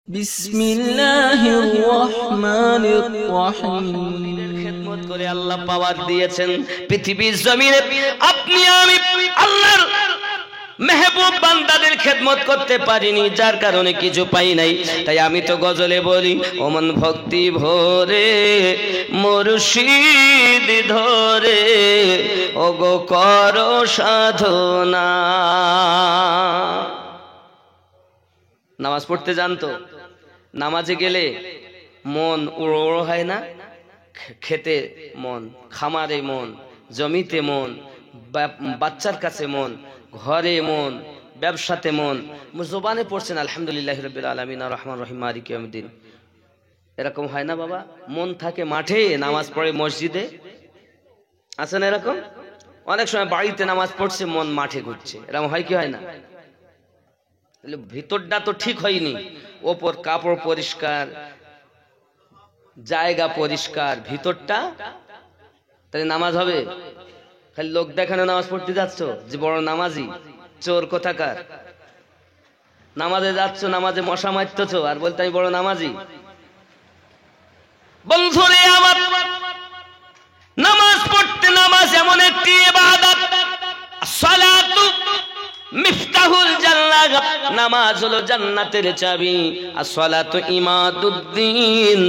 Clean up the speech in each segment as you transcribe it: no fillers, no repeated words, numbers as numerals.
বিসমিল্লাহির রহমানির রহিম। খেদমত করে আল্লাহ পাওয়ার দিয়েছেন পৃথিবীর জমিনে। আপনি আমি আল্লাহর মেহবুব বান্দাদের খেদমত করতে পারিনি, যার কারণে কিছু পাই নাই। তাই আমি তো গজলে বলি, ওমন ভক্তি ভরে মুর্শিদ ধরে ওগো করো সাধনা। নামাজ পড়তে জানতো, নামাজে গেলে মন উড়ো উড়ো হয় না? খেতে মন, খামারে মন, জমিতে মন, বাচ্চার কাছে মন, ঘরে মন, ব্যবসাতে মন। জবানে পড়ছেন আলহামদুলিল্লাহি রাব্বিল আলামিন আর রহমান রহিম মালিকি ইয়াউমিদ্দিন, এরকম হয় না বাবা? মন থাকে মাঠে, নামাজ পড়ে মসজিদে, আছে না এরকম? অনেক সময় বাড়িতে নামাজ পড়ছে, মন মাঠে ঘুরছে, এরকম হয় কি হয় না? ভিতরটা তো ঠিক হয়নি। ওপর কাপড় পরিষ্কার, জায়গা পরিষ্কার, ভিতরটা তাহলে নামাজ হবে? খালি লোক দেখানো নামাজ পড়তে যাচ্ছ যে বড় নামাজি, চোর কোথাকার। নামাজে যাচ্ছ, নামাজে মশা মারতেছ আর বলতে আমি বড় নামাজি। বন্ধুরে আমার, নামাজ পড়তে, নামাজ এমন একটি ইবাদত, সালাতু মিফতাহুল জান্নাহ, নামাজ হলো জান্নাতের চাবি। আসসালাতু ইমাদুদ্দিন,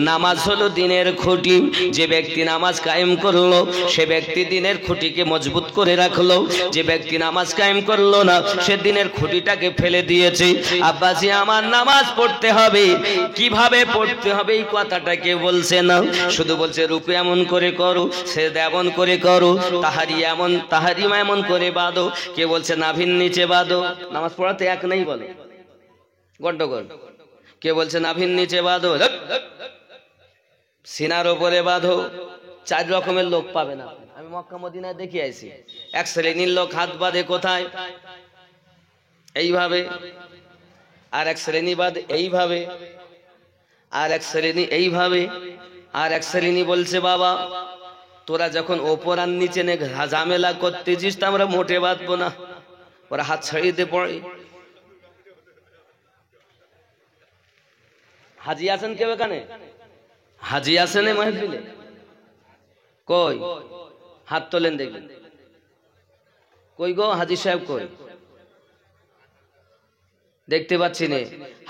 নামাজ হলো দিনের খুঁটি। যে ব্যক্তি নামাজ কায়েম করলো, সে ব্যক্তি দিনের খুঁটিকে মজবুত করে রাখলো। যে ব্যক্তি নামাজ কায়েম করলো না, সে দিনের খুঁটিটাকে ফেলে দিয়েছে। আব্বাজি আমার, নামাজ পড়তে হবে, কিভাবে পড়তে হবে এই কথাটা কেউ বলছে না, শুধু বলছে রুকু এমন করে করো, সেজদা এমন করে করো, তাহারিমা এমন করে বাঁধো। কে বলছে নাভির নিচে বাঁধো। নামাজ পড়াতে এক নেই বলে, গন্ডগোল। কে বলছে নাভির নিচে বাঁধো, সিনার উপরে বাঁধো। 4 রকমের লোক পাবে না। আমি মক্কা মদিনায় দেখে আইছি, এক শ্রেণীর লোক হাত বাঁধে কোথায়? এইভাবে। আর এক শ্রেণী বাঁধে এইভাবে, আর এক শ্রেণী এইভাবে, আর এক শ্রেণী বলছে বাবা তোরা যখন ওপর আর নিচে নে ঝামেলা করতেছিস, তা আমরা মোটে বাঁধবো না। ওরা হাত ছাড়িয়ে দিয়ে পড়ে। হাজি আছেন কেউ এখানে? হাজি আছেন এই মাহফিলে? কই হাত তোলেন দেখি। কই গো হাজি সাহেব কই? দেখতে পাচ্ছি না।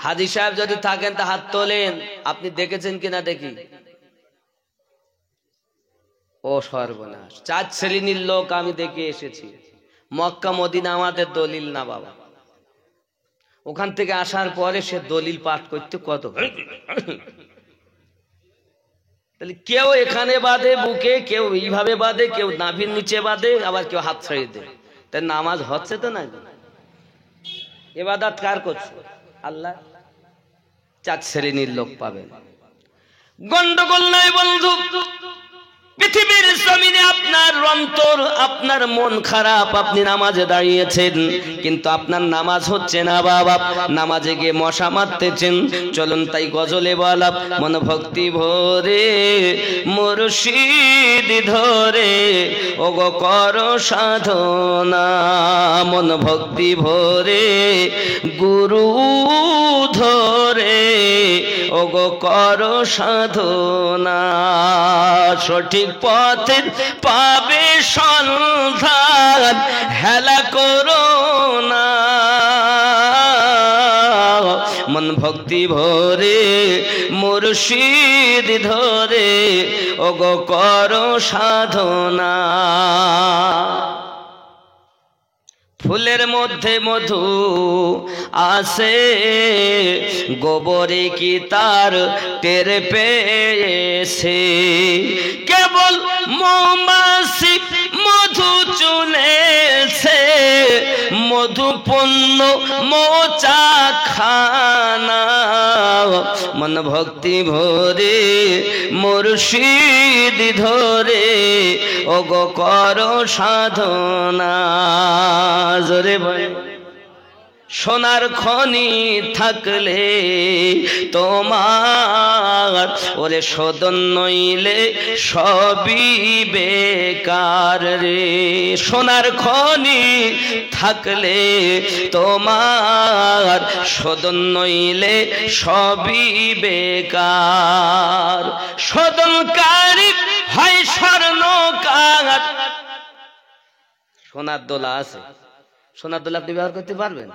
হাজি সাহেব যদি থাকেন তা হাত তোলেন। আপনি দেখেছেন কিনা দেখি। ও সর্বনাশ, 4 শ্রেণীর লোক আমি দেখে এসেছি। মক্কা মদিনা আমাদের দলিল না বাবা। ওখান থেকে আসার পরে সে দলিল পাঠ করতে কত, তাহলে কেউ এখানে বাঁধে বুকে, কেউ এইভাবে বাঁধে, কেউ নাভির নিচে বাঁধে, আবার কেউ হাত ছাড়িয়ে দেয়। তাই নামাজ হচ্ছে তো না? ইবাদত কার করছে? আল্লাহ। 4 শ্রেণীর লোক পাবেন। গন্ডগোল নাই বন্ধু। পৃথিবীর জমিনে আপনার অন্তর, আপনার মন খারাপ, আপনি নামাজে দাঁড়িয়েছেন কিন্তু আপনার নামাজ হচ্ছে না বাবা, নামাজে গিয়ে মশা মারতেছেন। চলুন তাই গজলে বলা, মন ভক্তি ভরে মুর্শিদ ধরে ওগো করো সাধনা। মন ভক্তি ভরে গুরু ধরে ওগো করো সাধনা। সঠিক পথের পাবে সন্ধান, হেলা করো না। মন ভক্তি ভরে মুর্শিদ ধরে ওগো করো সাধনা। ফুলের মধ্যে মধু আসে, গোবরে কি তার টের পেয়েছে? কেবল মৌমাছি মধু চুনেছে, মধু পণ্য মোচা খানা। মন ভক্তি ভরে মুর্শিদ ধরে ওগো করো সাধনা। জোরে ভাই, সোনার খনি থাকলে তোমার, ওরে শোধন নইলে সবই বেকার রে। সোনার খনি থাকলে তোমার, শোধন নইলে সবই বেকার। শোধনকারী হয় স্বর্ণকার। সোনার দোলা আছে, সোনার দোলা আপনি ব্যবহার করতে পারবেন?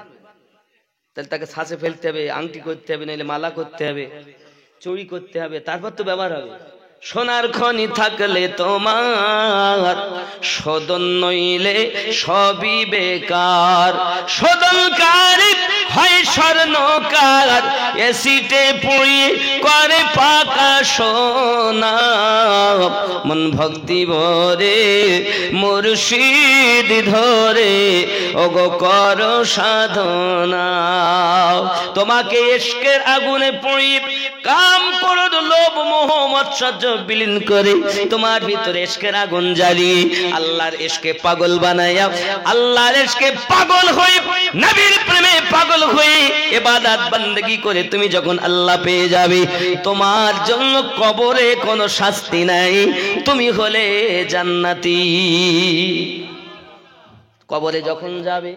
তাহলে তাকে ছাঁচে ফেলতে হবে, আংটি করতে হবে, নাহলে মালা করতে হবে, চুড়ি করতে হবে, তারপর তো ব্যবহার হবে। সোনার খনি থাকলে তোমার, শোধন নইলে সবই বেকার। শোধনকারী হয় স্বর্ণকার, এসিটে পুড়িয়ে করে পাকা সোনা। মন ভক্তি ভরে মুর্শিদ ধরে ওগো কর সাধনা। তোমাকে ইশকের আগুনে পুড়িয়ে কাম ক্রোধ লোভ মোহ মৎসর্য বিলীন করে তোমার ভিতরে ইশকের আগুন জ্বালিয়ে আল্লাহর ইশকে পাগল বানায়া, আল্লাহর ইশকে পাগল হয়ে, নবীর প্রেমে পাগল হয়ে ইবাদত বندگی করে তুমি যখন আল্লাহ পেয়ে যাবে, তোমার জন্য কবরে কোনো শাস্তি নাই, তুমি হলে জান্নাতি। কবরে যখন যাবে,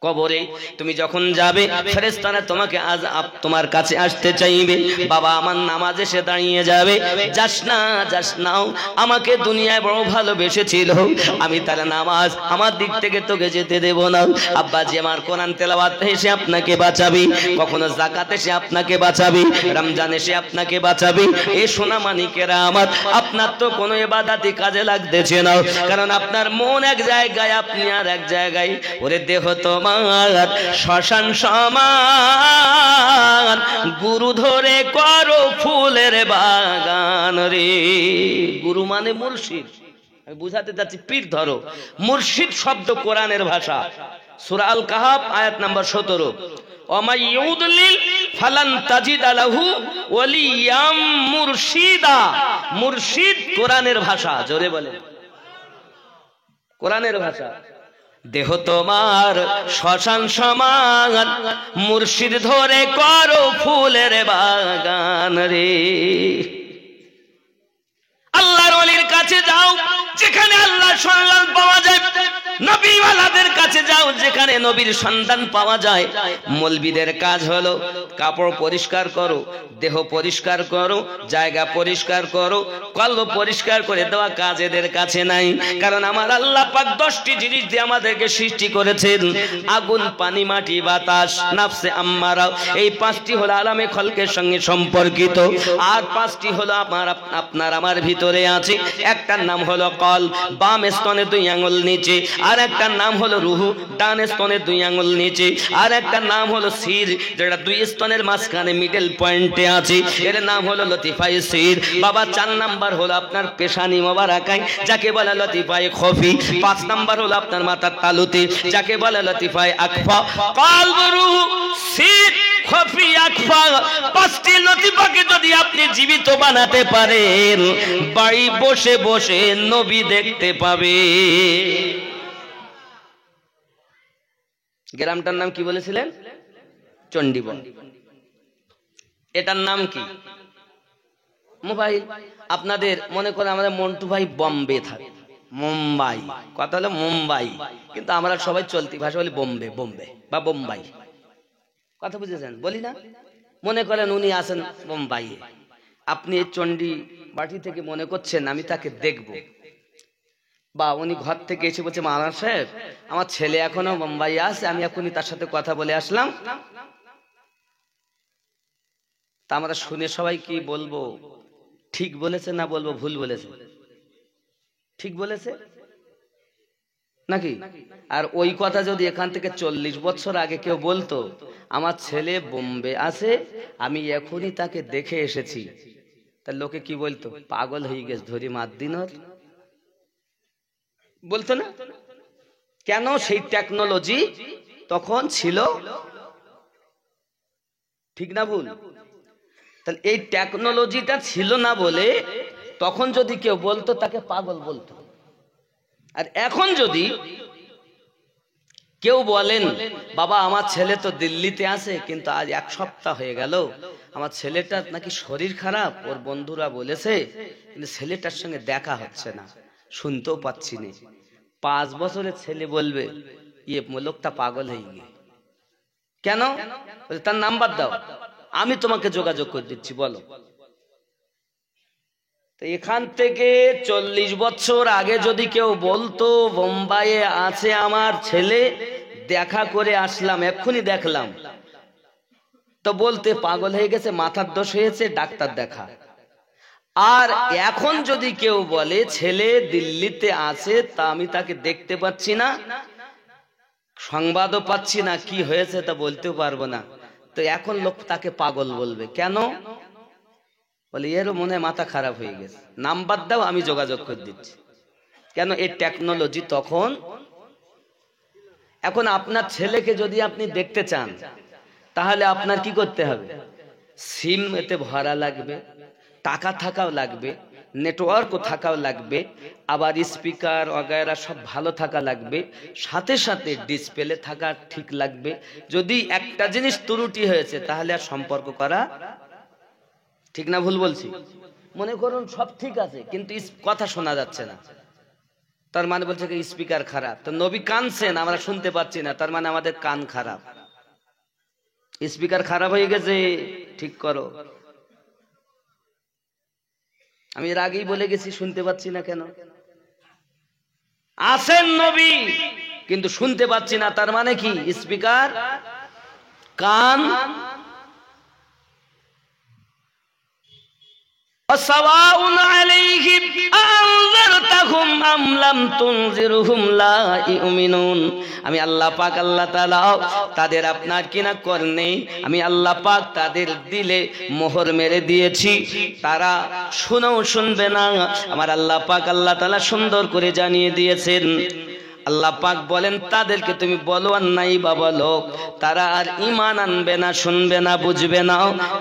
কবরে তুমি যখন যাবে, ফেরেশতারা তোমাকে আজ তোমার কাছে আসতে চাইবে। বাবা আমার নামাজ এসে দাঁড়িয়ে যাবে, যাস না যাস নাও, আমাকে দুনিয়ায় বড় ভালোবেসেছিল, আমি তার নামাজ আমার দিক থেকে তোকে যেতে দেব না। আব্বাজি আমার কোরআন তেলাওয়াত এসে আপনাকে বাঁচাবি, কখনো যাকাত এসে আপনাকে বাঁচাবি, রমজান এসে আপনাকে বাঁচাবি। এই সোনা মানিকেরা আমার, আপনার তো কোনো ইবাদতই কাজে লাগতেছে না, কারণ আপনার মন এক জায়গায়, আপনি আর এক জায়গায়। ওরে দেহ তোমার শ্মশান সমান, গুরু ধরে করো ফুলের বাগান রে। গুরু মানে মুর্শিদ, আমি বুঝাতে যাচ্ছি, পীর ধরো। মুর্শিদ শব্দ কোরআনের ভাষা, সূরা আল কাহাফ আয়াত নাম্বার 17। ওমাই ইউদলিল ফালান তাজিদ লাহু ওয়ালিয়াম মুরশিদা। মুর্শিদ কোরআনের ভাষা, জোরে বলেন কোরআনের ভাষা। দেহ তোমার শ্মশান সমান, মুর্শিদ ধরে করো ফুলের বাগান রে। আল্লাহর ওলির কাছে যাও যেখানে আল্লাহর সন্ধান পাওয়া যায়, নবীওয়ালাদের কাছে যাও যেখানে নবীর সন্ধান পাওয়া যায়। মৌলবীদের কাজ হলো কাপড় পরিষ্কার করো, দেহ পরিষ্কার করো, জায়গা পরিষ্কার করো, কলব পরিষ্কার করে দেওয়া কাজ এদের কাছে নাই। কারণ আমার আল্লাহ পাক 10টি জিনিস দিয়ে আমাদেরকে সৃষ্টি করেছেন, আগুন, পানি, মাটি, বাতাস, নাফসে আম্মারা। এই 5টি হলো আলামে খলকের সঙ্গে সম্পর্কিত, আর 5টি হলো আপনার আমার ভিতরে আছে। একটার নাম হলো কল, বাম স্তনে 2 আঙ্গুল নিচে, আর একটার নাম হলো রুহু, ডান স্তনে 2 আঙ্গুল নিচে, আর একটার নাম হলো সির, যেটা 2 স্তনের মাঝখানে মিডল পয়েন্টে আছে, এর নাম হলো লতিফায়ে সির। বাবা 4 নাম্বার হলো আপনার পেশানি মোবারকাই, যাকে বলে লতিফায়ে খফি। 5 নাম্বার হলো আপনার মাথার তালুতে, যাকে বলে লতিফায়ে আকফা। কলব, রুহু, সির, খফি, আকফা, 5টি লতিফাকে যদি আপনি জীবিত বানাতে পারেন, বাড়ি বসে বসে নবী দেখতে পাবে। গ্রামটার নাম কি বলেছিলেন? চণ্ডীবন। এটার নাম কি? মোবাইল। আপনাদের মনে করে আমাদের মন্টু ভাই বম্বে থাকে, মুম্বাই, কথা হলো মুম্বাই, কিন্তু আমরা সবাই চলতি ভাষা বলি বোম্বে, বোম্বে বা বোম্বাই। কথা বুঝেছেন? বলি না? মনে করেন উনি আছেন বোম্বাইয়ে, আপনি চণ্ডী বাটি থেকে মনে করছেন আমি তাকে দেখব, বা উনি ঘর থেকে এসে বলছে মাওলানা সাহেব আমার ছেলে এখনো মুম্বাই আছে, আমি এখনই তার সাথে কথা বলে আসলাম। তা আমরা শুনে সবাই কি বলবো? ঠিক বলেছে না বলবো ভুল বলেছে? ঠিক বলেছে নাকি? আর ওই কথা যদি এখান থেকে 40 বছর আগে কেউ বলতো আমার ছেলে বোম্বে আছে, আমি এখনই তাকে দেখে এসেছি, তা লোকে কি বলতো? পাগল হয়ে গেছে, ধরি মার দিনর বলতো না? কেন? সেই টেকনোলজি তখন ছিল, ঠিক না ভুল? তাহলে এই টেকনোলজিটা ছিল না বলে তখন যদি কেউ বলতো তাকে পাগল বলতো। আর এখন যদি কেউ বলেন বাবা আমার ছেলে তো দিল্লিতে আছে, কিন্তু আজ 1 সপ্তাহ হয়ে গেল আমার ছেলেটার নাকি শরীর খারাপ, ওর বন্ধুরা বলেছে, কিন্তু ছেলেটার সঙ্গে দেখা হচ্ছে না, শুনতেও পাচ্ছি না। 5 বছরের ছেলে বলবে ইয়ে লোকটা পাগল হয়ে গিয়ে। কেন? তার নাম্বার দাও, আমি তোমাকে যোগাযোগ করে দিচ্ছি, বলো। তো এখান থেকে 40 বছর আগে যদি কেউ বলতো বোম্বাইয়ে আছে আমার ছেলে, দেখা করে আসলাম, এক্ষুনি দেখলাম, তো বলতে পাগল হয়ে গেছে, মাথার দোষ হয়েছে, ডাক্তার দেখা। আর এখন যদি কেউ বলে ছেলে দিল্লিতে আছে, তা আমি তাকে দেখতে পাচ্ছি না, সংবাদও পাচ্ছি না, কি হয়েছে তা বলতেও পারবো না, তো এখন লোক তাকে পাগল বলবে। কেন? বলে এরও মনে হয় মাথা খারাপ হয়ে গেছে, নাম্বার দাও আমি যোগাযোগ করে দিচ্ছি। কেন? এই টেকনোলজি তখন। এখন আপনার ছেলেকে যদি আপনি দেখতে চান, তাহলে আপনার কি করতে হবে? সিম এতে ভরা লাগবে, টাকা থাকাও লাগবে, নেটওয়ার্কও থাকাও লাগবে, আবার স্পিকার वगैरह সব ভালো থাকা লাগবে, সাথে সাথে ডিসপ্লে থাকা ঠিক লাগবে। যদি একটা জিনিস ত্রুটি হয়েছে তাহলে আর সম্পর্ক করা ঠিক না, ভুল বলছি? মনে করুন সব ঠিক আছে কিন্তু কথা শোনা যাচ্ছে না, তার মানে বলছে কি স্পিকার খারাপ। তো নবী কানছেন, আমরা শুনতে পাচ্ছি না, তার মানে আমাদের কান খারাপ, স্পিকার খারাপ হয়ে গেছে, ঠিক করো। আমি এর আগেই বলে গেছি, শুনতে পাচ্ছি না কেন? আছেন নবী কিন্তু শুনতে পাচ্ছি না, তার মানে কি স্পিকার, কান। সাওয়াউন আলাইহিম আনজারতাহুম আম লাম তুনজিরহুম লা ইউমিনুন। আমি আল্লাহ পাক আল্লাহ তাআলা তাদের আপনার কিনা করনে, আমি আল্লাহ পাক তাদের দিলে মোহর মেরে দিয়েছি, তারা শুনেও শুনবে না। আমার আল্লাহ পাক আল্লাহ তাআলা সুন্দর করে জানিয়ে দিয়েছেন। আল্লাহ পাক বলেন তাদেরকে তুমি বলো আর নাই বা বলো, তারা আর ঈমান আনবে না, শুনবে না, বুঝবে না,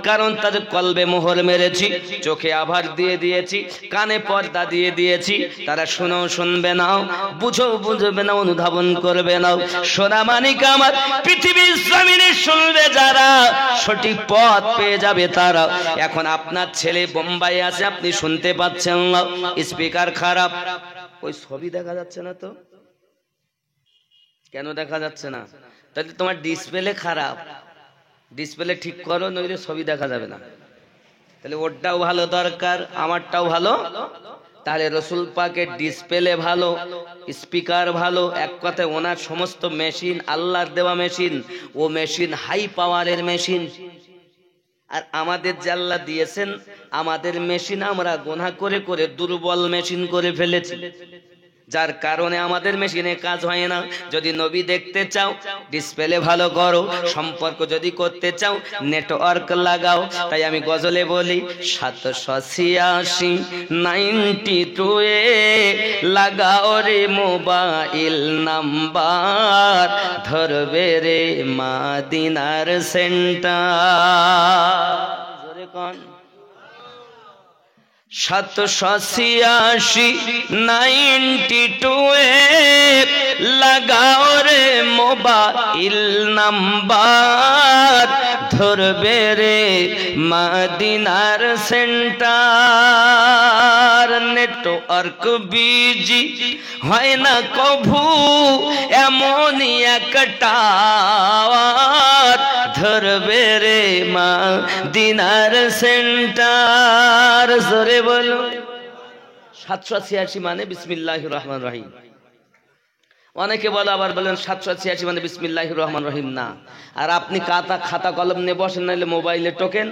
কারণ তাদের কলবে মোহর মেরেছি, চোখে আভার দিয়ে দিয়েছি, কানে পর্দা দিয়ে দিয়েছি, তারা শুনেও শুনবে না, বুঝেও বুঝবে না, অনুধাবন করবে না। সোনা মানিক আমার, পৃথিবীর জমিনে শুনবে যারা, সঠিক পথ পেয়ে যাবে তারা। এখন আপনার ছেলে বোম্বাইয়ে আছে, আপনি শুনতে পাচ্ছেন না, স্পিকার খারাপ, ওই ছবি দেখা যাচ্ছে না। তো কেন দেখা যাচ্ছে না? তাহলে তোমার ডিসপ্লে খারাপ, ডিসপ্লে ঠিক করো, নইলে ছবি দেখা যাবে না। তাহলে ওরটাও ভালো দরকার, আমারটাও ভালো। তাহলে রসুল পাকের ডিসপ্লে ভালো, স্পিকার ভালো, এক কথায় ওনার সমস্ত মেশিন আল্লাহর দেওয়া মেশিন, ও মেশিন হাই পাওয়ারের মেশিন। আর আমাদের যে আল্লাহ দিয়েছেন, আমাদের মেশিন আমরা গুনাহ করে করে দুর্বল মেশিন করে ফেলেছি, যার কারণে আমাদের মেশিনে কাজ হয় না। যদি নবী দেখতে চাও ডিসপ্লে ভালো করো, সম্পর্ক যদি করতে চাও নেটওয়ার্ক লাগাও। তাই আমি গজলে বলি 786 92 এ লাগাও রে মোবাইল নাম্বার, ধরবে রে মদিনার সেন্টার। জোরে কোন 786 92 এ লাগাও রে মোবাইল নাম্বার, ধরবে রে মদিনার সেন্টার। নেটওয়ার্ক বিজি হয় না কভু, এমনই একটা ধরবে রে মদিনার সেন্টার। জোরে বলো 786 মানে বিসমিল্লাহির রহমানির রহিম। অনেকে বলে, আবার বলেন 786 মানে বিসমিল্লাহির রহমানির রহিম না। আর আপনি খাতা কলম নিয়ে বসেন, নাইলে মোবাইলে টোকেন,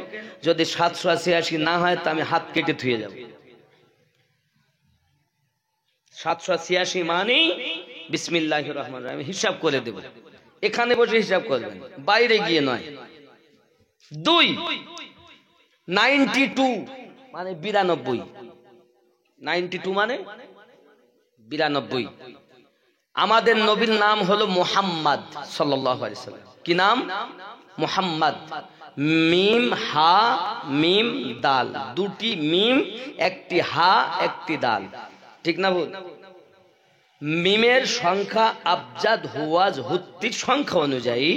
যদি 786 না হয় তা আমি হাত কেটে ধুয়ে যাব। 786 মানে বিসমিল্লাহির রহমানির রহিম, হিসাব করে দেব, এখানে বসে হিসাব করবেন, বাইরে গিয়ে নয়। 2 92 মানে 92, 92 মানে 92। আমাদের নবীর নাম হলো মুহাম্মদ সাল্লাল্লাহু আলাইহি সাল্লাম। কি নাম? মুহাম্মদ। মিম হা মিম দাল, দুটি মিম, একটি হা একটি দাল, ঠিক না ভুল? মিমের সংখ্যা আবজাদ হুয়াজ হুত্তির সংখ্যা অনুযায়ী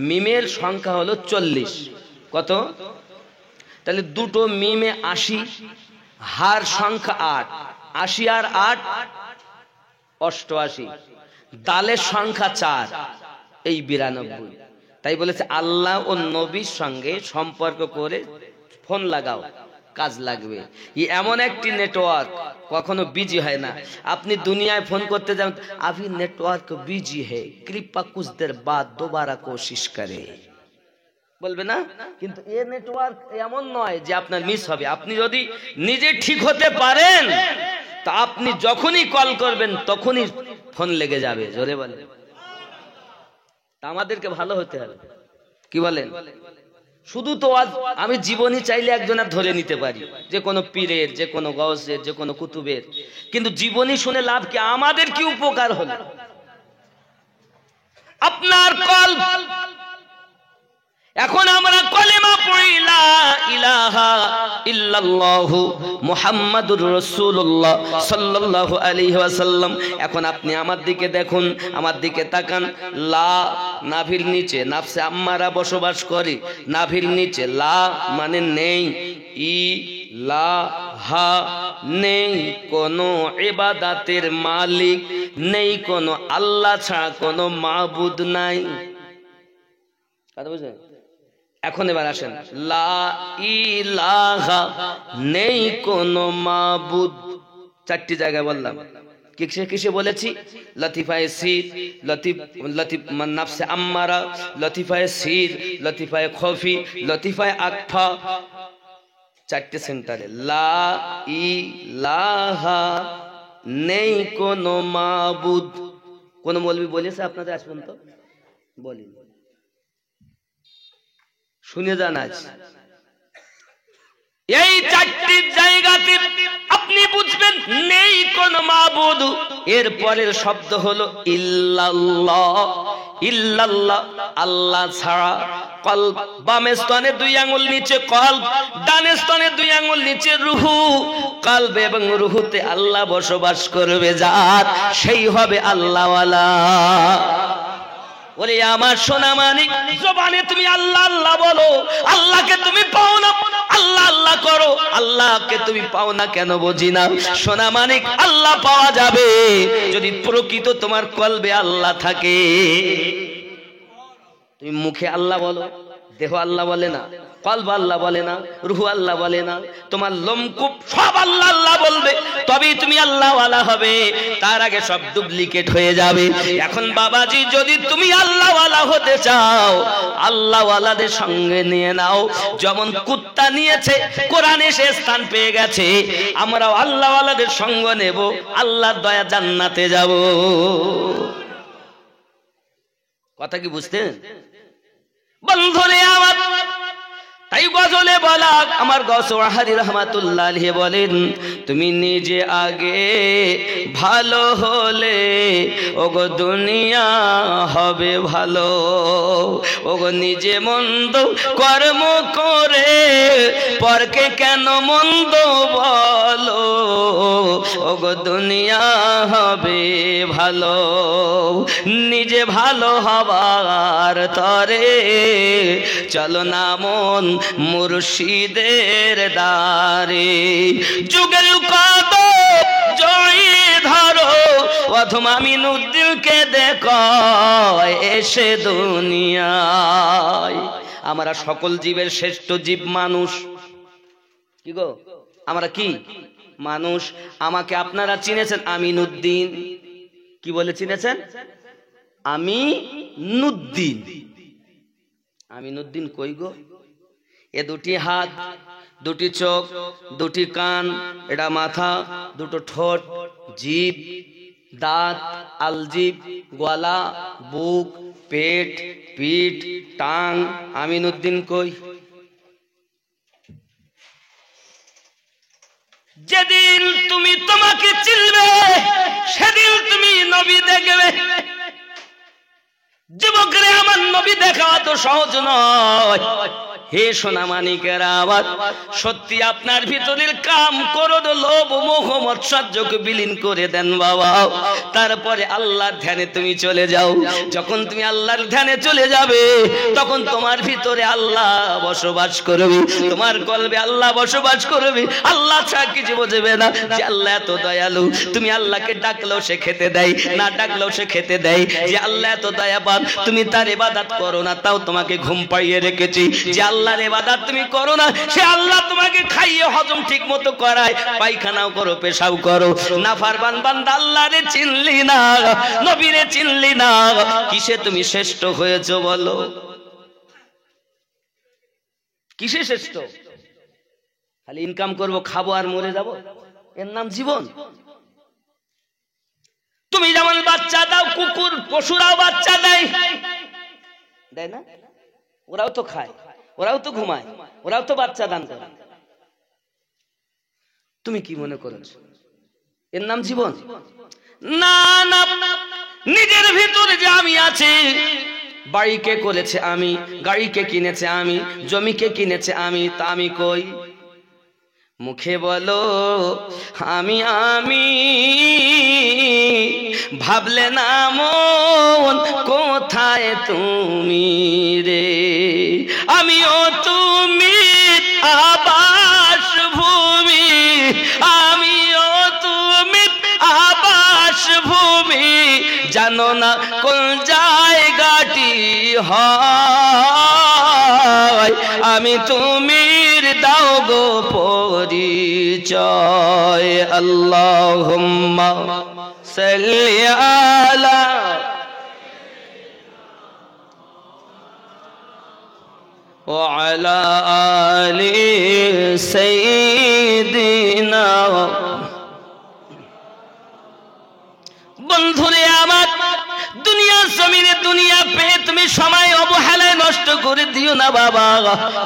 মিমের সংখ্যা হলো 40। কত? তাহলে দুটো মিমে 80, হার সংখ্যা 8, 80 আর 8 88, দালের সংখ্যা 4, এই 92। তাই বলেছে আল্লাহ ও নবীর সঙ্গে সম্পর্ক করে ফোন লাগাও, কাজ লাগবে। এমন একটি নেটওয়ার্ক কখনো বিজি হয় না। আপনি দুনিয়ায় ফোন করতে যান, अभी नेटवर्क बिजी है, कृपा कुछ देर बाद दोबारा कोशिश करे, বলবে না? কিন্তু এই নেটওয়ার্ক এমন নয় যে আপনার মিস হবে। আপনি যদি নিজে ঠিক হতে পারেন তা আপনি যখনই কল করবেন তখনই ফোন লেগে যাবে। জোরে বলেন। তা আমাদেরকে ভালো হতে হবে, কি বলেন? শুধু তো আমি জীবনী চাইলে একজনের ধরে নিতে পারি, যে কোনো পীরের, যে কোনো গৌসের, যে কোনো কুতুবের, কিন্তু জীবনী শুনে লাভ কি? আমাদের কি উপকার হলো? আপনার কল এখন আমরা কলেমা পড়ি লা ইলাহা ইল্লাল্লাহু মুহাম্মাদুর রাসূলুল্লাহ সাল্লাল্লাহু আলাইহি ওয়াসাল্লাম। এখন আপনি আমার দিকে দেখুন, আমার দিকে তাকান। লা নাভির নিচে নাফসে আম্মারা বসবাস করে, নাভির নিচে লা মানে নেই, ই লা হা নেই কোনো ইবাদতের মালিক, নেই কোনো আল্লাহ ছাড়া কোনো মাবুদ নাই। কথা বুঝলেন? এখন এবার আসেন, লা ইলাহা নেই কোনো মাবুদ, 4টি জায়গায় বললাম। কিসে কিসে বলেছি? লতিফায়ে সির, লতিফ নাফসে আম্মারা, লতিফায়ে সির, লতিফায়ে খফি, লতিফায়ে আকফা, 4টে সেন্টারে লা ইলাহা নেই কোনো মাবুদ। কোন মৌলবি বলেছে আপনাদের আজ পর্যন্ত? বলি, শুনে যান। আজ এই 4টি জায়গাতে আপনি বুঝবেন নেই কোন মাবুদ। এর পরের শব্দ হলো ইল্লাল্লাহ, ইল্লাল্লাহ আল্লাহ ছাড়া। কলব, বামে স্তনে 2 আঙ্গুল নিচে কলব, ডানে স্তনে 2 আঙ্গুল নিচে রুহু। কলব এবং রুহুতে আল্লাহ বসবাস করবে, যার সেই হবে আল্লাহওয়ালা। বলে আমার সোনা মানিক, জবানে তুমি আল্লাহ আল্লাহ বলো, আল্লাহকে তুমি পাও না, আল্লাহ আল্লাহ করো, আল্লাহকে তুমি পাও না কেন বুঝি না। সোনা মানিক, আল্লাহ পাওয়া যাবে যদি প্রকৃত তোমার কলবে আল্লাহ থাকে। তুমি মুখে আল্লাহ বলো, দেহ আল্লাহ বলে না, কলব আল্লাহ বলে না, রুহ আল্লাহ বলে না, তোমার লোমকূপ সব আল্লাহ আল্লাহ বলবে, তবেই তুমি আল্লাহওয়ালা হবে। তার আগে সব ডুপ্লিকেট হয়ে যাবে। এখন বাবাজি, যদি তুমি আল্লাহওয়ালা হতে চাও, আল্লাহওয়ালাদের সঙ্গে নিয়ে নাও। যেমন কুত্তা নিয়েছে, কোরআনে সে স্থান পেয়ে গেছে, আমরাও আল্লাহওয়ালাদের সঙ্গ নেব, আল্লাহর দয়া জান্নাতে যাব। কথা কি বুঝতেন বন্ধুরে আমার? তাই গজলে বলা আমার গৌসওয়াহারি রহমাতুল্লাহ আলাইহি বলেন, তুমি নিজে আগে ভালো হলে ওগো দুনিয়া হবে ভালো। ওগো নিজে মন্দ কর্ম করে পরকে কেন মন্দ বলো, ওগো দুনিয়া হবে ভালো। নিজে ভালো হবার তরে চলো না মন মুর্শিদের দারে। যুগের কত জয় ধরো অথবা আমিনুদ্দিনকে দেখো এসে দুনিয়ায়। আমরা সকল জীবের শ্রেষ্ঠ জীব মানুষ। কি গো, আমরা কি মানুষ। আমাকে আপনারা চিনেছেন আমিনুদ্দিন। কি বলে চিনেছেন? আমিনুদ্দিন। আমিনুদ্দিন কই গো? এ 2টি হাত, 2টি চোখ, 2টি কান, এটা মাথা, 2টো ঠোঁট, জিভ, দাঁত, আলজিভ, গলা, বুক, পেট, পিঠ, টাং। আমিনুদ্দিন কই? যেদিন তুমি তোমাকে চিনবে সেদিন তুমি নবী দেখবে। যুবকরে, আমার নবী দেখা তো সহজ নয়। হে সোনামানিকেরা আমার, সত্যি আপনার ভিতরের কাম, ক্রোধ, লোভ, মোহ, মৎসর্যকে বিলীন করে দেন বাবা। তারপরে আল্লাহর ধ্যানে তুমি চলে যাও। যখন তুমি আল্লাহর ধ্যানে চলে যাবে, তখন তোমার ভিতরে আল্লাহ বসবাস করবে, তোমার কলবে আল্লাহ বসবাস করবে। আল্লাহ ছাড়া কিছু বুঝবে না যে আল্লাহ এত দয়ালু। তুমি আল্লাহকে ডাকলেও সে খেতে দেয়, না ডাকলেও সে খেতে দেয়। যে আল্লাহ এত দয়াবান, তুমি তার ইবাদত করো না, তাও তোমাকে ঘুম পাইয়ে রেখেছি। যে আল্লাহর ইবাদত তুমি করো না, সে আল্লাহ তোমাকে খাইয়ে হজম ঠিক মতো করায়, পায়খানাও করো, পেশাও করো। নাফরমান বান্দা, আল্লাহরে চিনলি না, নবীরে চিনলি না, কিসে তুমি শ্রেষ্ঠ হয়েছো বলো? কিসে শ্রেষ্ঠ? খালি ইনকাম করবো, খাবো আর মরে যাব, এর নাম জীবন? তুমি যেমন বাচ্চা দাও, কুকুর পশুরাও বাচ্চা দেয়, দেয় না? ওরাও তো খায়, ওরাও তো ঘুমায়, ওরাও তো বাচ্চা দান করে। তুমি কি মনে করেছ এর নাম জীবন? না না, নিজের ভিতরে যে আমি আছে, বাড়িকে করেছে আমি, গাড়িকে কিনেছে আমি, জমিকে কিনেছে আমি, তা আমি কই? মুখে বলো আমি আমি, ভাবলে না মন কোথায় তুমি রে? আমিও তুমি আবাস ভূমি, আমিও তুমি আবাস ভূমি, জানো না কোন জায়গাটি হয়, আমি তুমির দাও গো পরিচয়। আল্লাহুম্মা সাল্লি আলা ওয়া আলা আলি সাইয়্যিদিনা। বন্ধুরে আমার, দুনিয়া জমিনে দুনিয়া পেয়ে তুমি সময় অবহেলায় নষ্ট করে দিও না বাবা।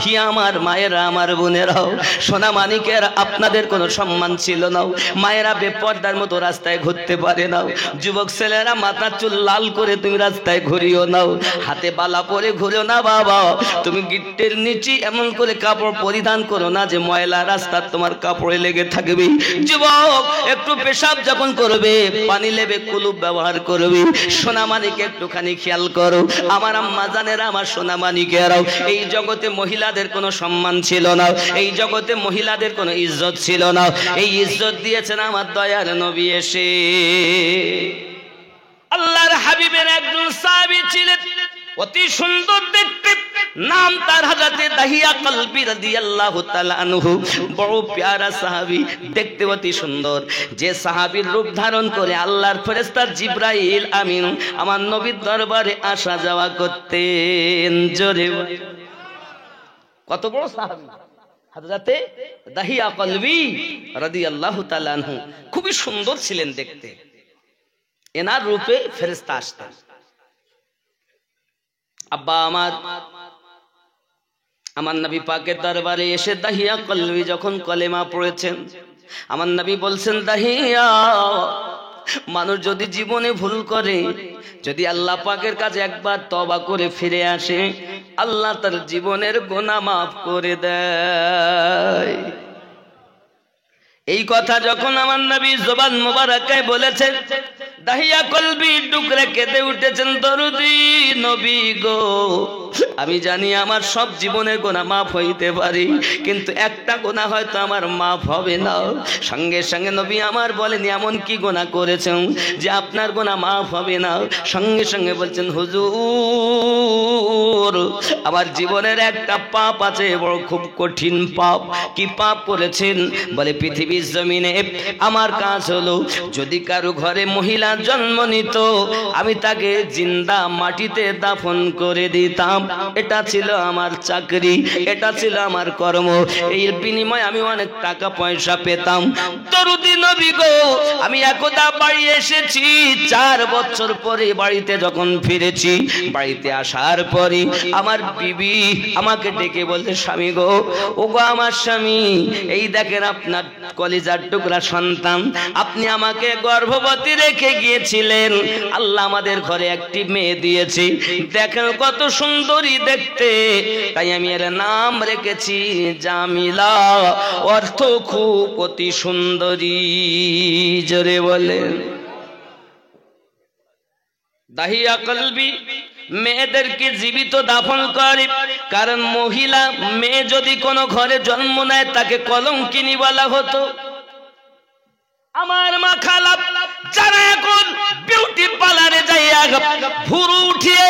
হি আমার মায়েরা, আমার বোনেরাও, সোনা মানিকের, আপনাদের কোনো সম্মান ছিল না। মায়েরা বেপর্দার মতো রাস্তায় ঘুরতে পারে না। যুবক ছেলেরা মাথা চুল লাল করে তুমি রাস্তায় ঘুরিও নাও, হাতে বালা পরে ঘুরিও না বাবা। তুমি গিট্টের নিচে এমন করে কাপড় পরিধান করো না যে ময়লা রাস্তা তোমার কাপড়ে লেগে থাকবে। যুবক একটু পেশাব যখন করবে, পানি লেবে কুলুপ ব্যবহার করবে। সোনা মানিকে একটুখানি খেয়াল করো। আমার আম্মা জানেরা, আমার সোনা মানিকেরাও, এই জগতে মহিলাদের কোনো সম্মান ছিল না, এই জগতে মহিলাদের কোনো ইজ্জত ছিল না। এই ইজ্জত দিয়েছেন আমার দয়ার নবী এসে। আল্লাহর হাবিবের একজন সাহাবী ছিলেন, অতি সুন্দর দেখতে, নাম তার হযরতে দাহিয়া কলবি রাদিয়াল্লাহু তাআলা আনহু। বড় প্যারা সাহাবী, দেখতে অতি সুন্দর। যে সাহাবীর রূপ ধারণ করে আল্লাহর ফেরেশতা জিবরাইল আমিন আমার নবীর দরবারে আসা যাওয়া করতেন। জোরে কত বড় সাহাবী হযরতে দাহিয়া কলবি রাদিয়াল্লাহু তাআলা আনহু, খুবই সুন্দর ছিলেন দেখতে। এনার রূপে ফেরেশতা আসতেন। আব্বা আমার নবী পাকের দরবারে এসে দাহিয়া কলবি যখন কলেমা পড়েছেন, আমার নবী বলছেন, দাহিয়া, মানুষ যদি জীবনে ভুল করে, যদি আল্লাহ পাকের কাছে একবার তওবা করে ফিরে আসে, আল্লাহ তার জীবনের গুনাহ মাফ করে দেয়। এই কথা যখন আমার নবী জবান মোবারকায় বলেছেন, দাহিয়া কলবি টুকরে কেঁদে উঠেছেন, দরুদি নবী গো, আমি জানি আমার সব জীবনের গুনাহ মাফ হইতে পারে, কিন্তু একটা গুনাহ হয়তো আমার মাফ হবে না। সঙ্গে সঙ্গে নবী আমার বলেন, এমন কি গুনাহ করেছেন যে আপনার গুনাহ মাফ হবে না? সঙ্গে সঙ্গে বলছেন, হুজুর, আমার জীবনের একটা পাপ আছে, বড় খুব কঠিন পাপ। কি পাপ করেছেন? বলে, পৃথিবীর জমিনে আমার কাজ হলো, যদি কারো ঘরে মহিলা জন্ম নিত, আমি তাকে জিন্দা মাটিতে দাফন করে দিতাম। এটা ছিল আমার চাকরি, এটা ছিল আমার কর্ম। এর বিনিময়ে আমি অনেক টাকা পয়সা পেতাম। দরুদি নবী গো, আমি একদা বাড়ি এসেছি, 4 বছর পরে বাড়িতে যখন ফিরেছি, বাড়িতে আসার পরে আমার বিবি আমাকে ডেকে বলতে, স্বামী গো, ও গো আমার স্বামী, এই দেখেন আপনার কলিজার টুকরা সন্তান, আপনি আমাকে গর্ভবতী রেখে গিয়েছিলেন, আল্লাহ আমাদের ঘরে একটি মেয়ে দিয়েছে, দেখেন কত সুন্দরী দেখতে, তাই আমি এর নাম রেখেছি জামিলা, অর্থ খুব অতি সুন্দরী। জোরে বলেন। দাহিয়া কলবি মেয়েদেরকে জীবিত দাফন করে, কারণ মহিলা মেয়ে যদি কোনো ঘরে জন্ম নেয় তাকে কলঙ্কিনী বলা হতো। আমার মা খালা যারা এখন বিউটি পার্লারে যাইয়া ভুরু উঠিয়ে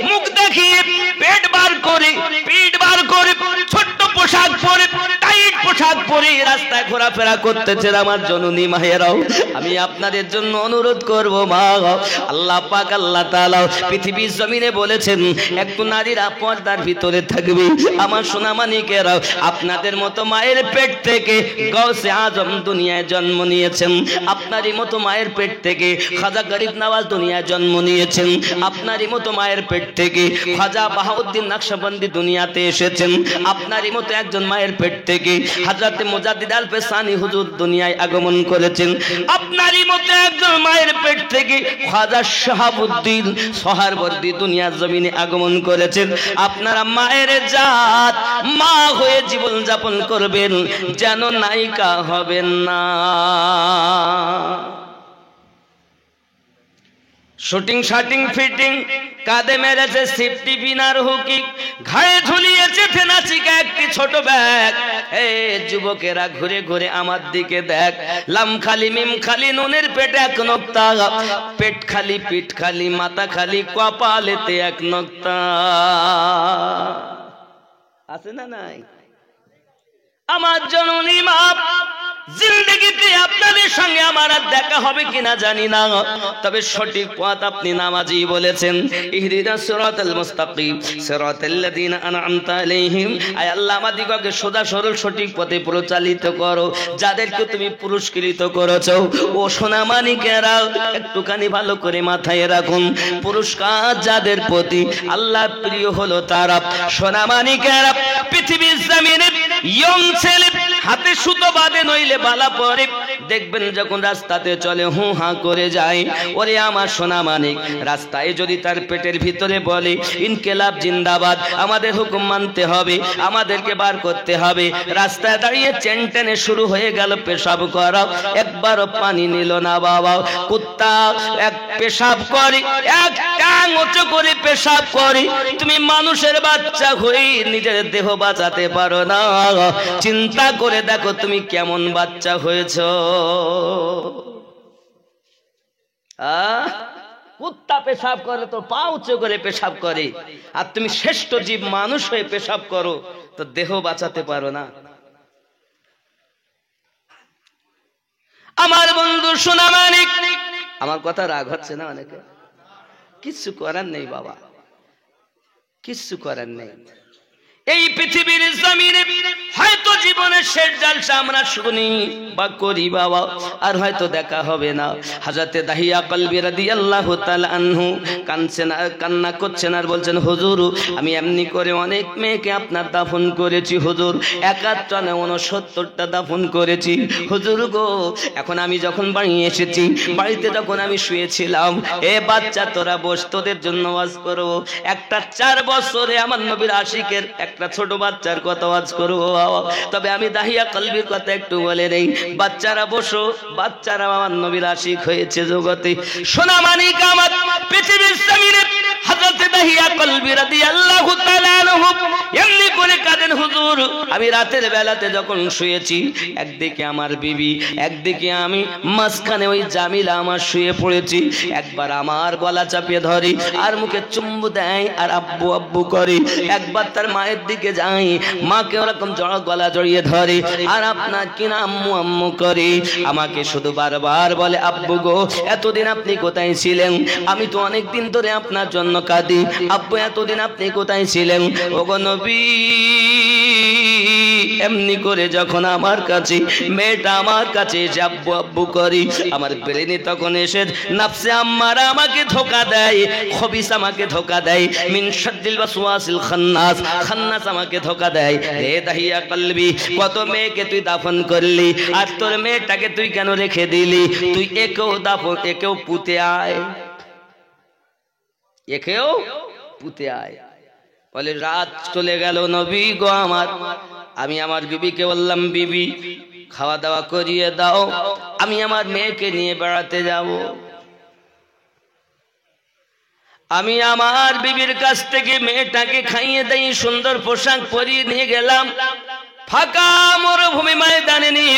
মুখ দেখিয়ে পেট বার করে পিঠ বার করে ছোট্ট পোশাক পরে টাইট পোশাক পরে রাস্তায় ঘোরাফেরা করতেছে, আমার জননী মায়েরাও, আমি আপনাদের জন্য অনুরোধ করব মা, আল্লাহ পাক আল্লাহ তাআলা পৃথিবীর জমিনে বলেছেন একটু নারীরা পর্দার ভিতরে থাকবে। আমার সোনামানিকেরাও, আপনাদের মতো মায়ের পেট থেকে গাউসে আজম দুনিয়ায় জন্ম নিয়েছেন, আপনারই মতো মায়ের পেট থেকে খাজা গরিব নওয়াজ দুনিয়ায় জন্ম নিয়েছেন, আপনারই মতো মায়ের পেট থেকে খাজা বাহাউদ্দিন নকশবন্দি দুনিয়াতে এসেছেন, আপনারই মতো একজন মায়ের পেট থেকে হযরত মুজাদ্দিদ আল পেসানি হুজুর দুনিয়ায় আগমন করেছেন, আপনারই মতো একজন মায়ের পেট থেকে খাজা শাহাবুদ্দিন সোহরাওয়ার্দী দুনিয়ার জমিনে আগমন করেছেন। আপনারা মায়ের জাত, মা হয়ে জীবন যাপন করবেন, যেন নায়িকা হবেন না। শুটিং শাটিং ফিটিং কাঁধে মেরেছে সেফটি পিনার হুকি, ঘাড়ে ঝুলিয়েছে ফেনাচিকা একটি ছোট ব্যাগ। এ যুবকেরা ঘুরে ঘুরে আমার দিকে দেখ, লাম খালি মিম খালি নুনের পেটে এক নক্তা, পেট খালি পিঠ খালি মাথা খালি কপালেতে এক নক্তা। আছে না নাই? আমার জননী মা, জিন্দেগিতে আপনাদের সঙ্গে আমার আর দেখা হবে কিনা জানি না, তবে সঠিক পথ আপনি নামাজি বলেছেন, ইহদিনাস সিরাতাল মুস্তাকিম সিরাতাল্লাযিনা আন'আমতা আলাইহিম। আয় আল্লাহ, আমাদিগকে সোজা সরল সঠিক পথে পরিচালিত করো, যাদেরকে তুমি পুরস্কৃত করেছো। ও সোনামানিকেরা, একটুখানি ভালো করে মাথায় রাখুন, পুরস্কার যাদের প্রতি আল্লাহ প্রিয় হলো তারা সোনামানিকেরা পৃথিবীর জমিনে ইয়ং ছেলে হাতে সুতো বাঁধে নইলে বালা পরে, দেখবেন যখন রাস্তাতে চলে হু হা করে যায়। ওরে আমার সোনা মানিক, রাস্তায় যদি তার পেটের ভিতরে বলে ইনকিলাব জিন্দাবাদ, আমাদের হুকুম মানতে হবে, আমাদেরকে বার করতে হবে, রাস্তায় দাঁড়িয়ে চেন টেনে শুরু হয়ে গেল পেশাব করা, একবারও পানি নিল না বাবা। কুত্তা এক পেশাব করে, এক টাং উঁচু করে পেশাব করে, তুমি মানুষের বাচ্চা হয়ে নিজের দেহ বাঁচাতে পারো না। চিন্তা করে দেখো তুমি কেমন বাচ্চা হয়েছ। কুত্তা পেশাব করে তো পা উঁচু করে পেশাব করে, আর তুমি শ্রেষ্ঠ জীব মানুষ হয়ে পেশাব করো, তো দেহ বাঁচাতে পারো না। আমার বন্ধু সোনা মানিক, আমার কথা রাগ হচ্ছে না অনেকে? কিচ্ছু করার নেই বাবা, কিচ্ছু করার নেই। এই পৃথিবীর জমিনে হয়তো জীবনের শেষ জালসা আমরা শুনি বা করি বাবা, আর হয়তো দেখা হবে না। হযরতে দাহিয়া কলবি রাদিয়াল্লাহু তাআলা আনহু কাঁদছেন, কান্না করছেন আর বলছেন, হুজুর আমি এমনি করে অনেক মেয়েকে আপনার দাফন করেছি হুজুর, 61টা দাফন করেছি হুজুর গো। এখন আমি যখন বাড়ি এসেছি, বাড়িতে যখন আমি শুয়েছিলাম, এ বাচ্চা তোরা বস, তোদের জন্য ওয়াজ করব। একটা 4 বছরে আমার নবীর আশিকের একটা ছোট বাচ্চার কথা ওয়াজ করব। তবে আমি দাহিয়া কলবির কথা একটু বলে নেই, বাচ্চারা বসো, বাচ্চারা আমার নবীর আশিক হয়েছে জগতে। সোনা মানিক আমার পৃথিবীর জমিনে হযরত দাহিয়া কলবি রাদিয়াল্লাহু তাআলা আনহু এমনি করে কাঁদেন, হুজুর আমি রাতের বেলাতে যখন শুয়েছি, একদিকে আমার বিবি, একদিকে আমি, মাঝখানে ওই জামিলা আমার শুয়ে পড়েছি। একবার আমার গলা চাপিয়ে ধরে আর মুখে চুম্বু দেয় আর আব্বু আব্বু করে, একবার তার মায়ের দিকে যাই, মাকে ওরকম গলা জড়িয়ে ধরে আর আপনার কিনা আম্মু আম্মু করে। আমাকে শুধু বারবার বলে, আব্বু গো এতদিন আপনি কোথায় ছিলেন? আমি তো অনেক দিন ধরে আপনার জন্য কাঁদি, আব্বু এতদিন আপনি কোথায় ছিলেন? ওগো নবী এমনি করে যখন আমার কাছে মেয়েটা আমার কাছে এসে আব্বু আব্বু করি, আমার ব্রেনে তখন এসে নাফসে আম্মারা আমাকে ধোঁকা দেয়, খবিস আমাকে ধোঁকা দেয়, মিন শাদ্দিল ওয়াসওয়াসিল খান্নাস, খান্নাস আমাকে ধোঁকা দেয়। হে দাহিয়া কলবি, কত মেয়েকে তুই দাফন করলি, আর তোর মেয়েটাকে তুই কেন রেখে দিলি? তুই একেও দাফন, একেও পুঁতে আয়, একেও পুঁতে আয়। বলে রাত চলে গেল, নবী গো আমার, আমি আমার বিবিকে বললাম, বিবি খাওয়া দাওয়া করিয়ে দাও, আমি আমার মেয়েকে নিয়ে বেড়াতে যাব। আমি আমার বিবির কাছ থেকে মেয়েটাকে খাইয়ে দেই, সুন্দর পোশাক পরিয়ে নিয়ে গেলাম। ফাঁকা মরুভূমি ময়দানে নিয়ে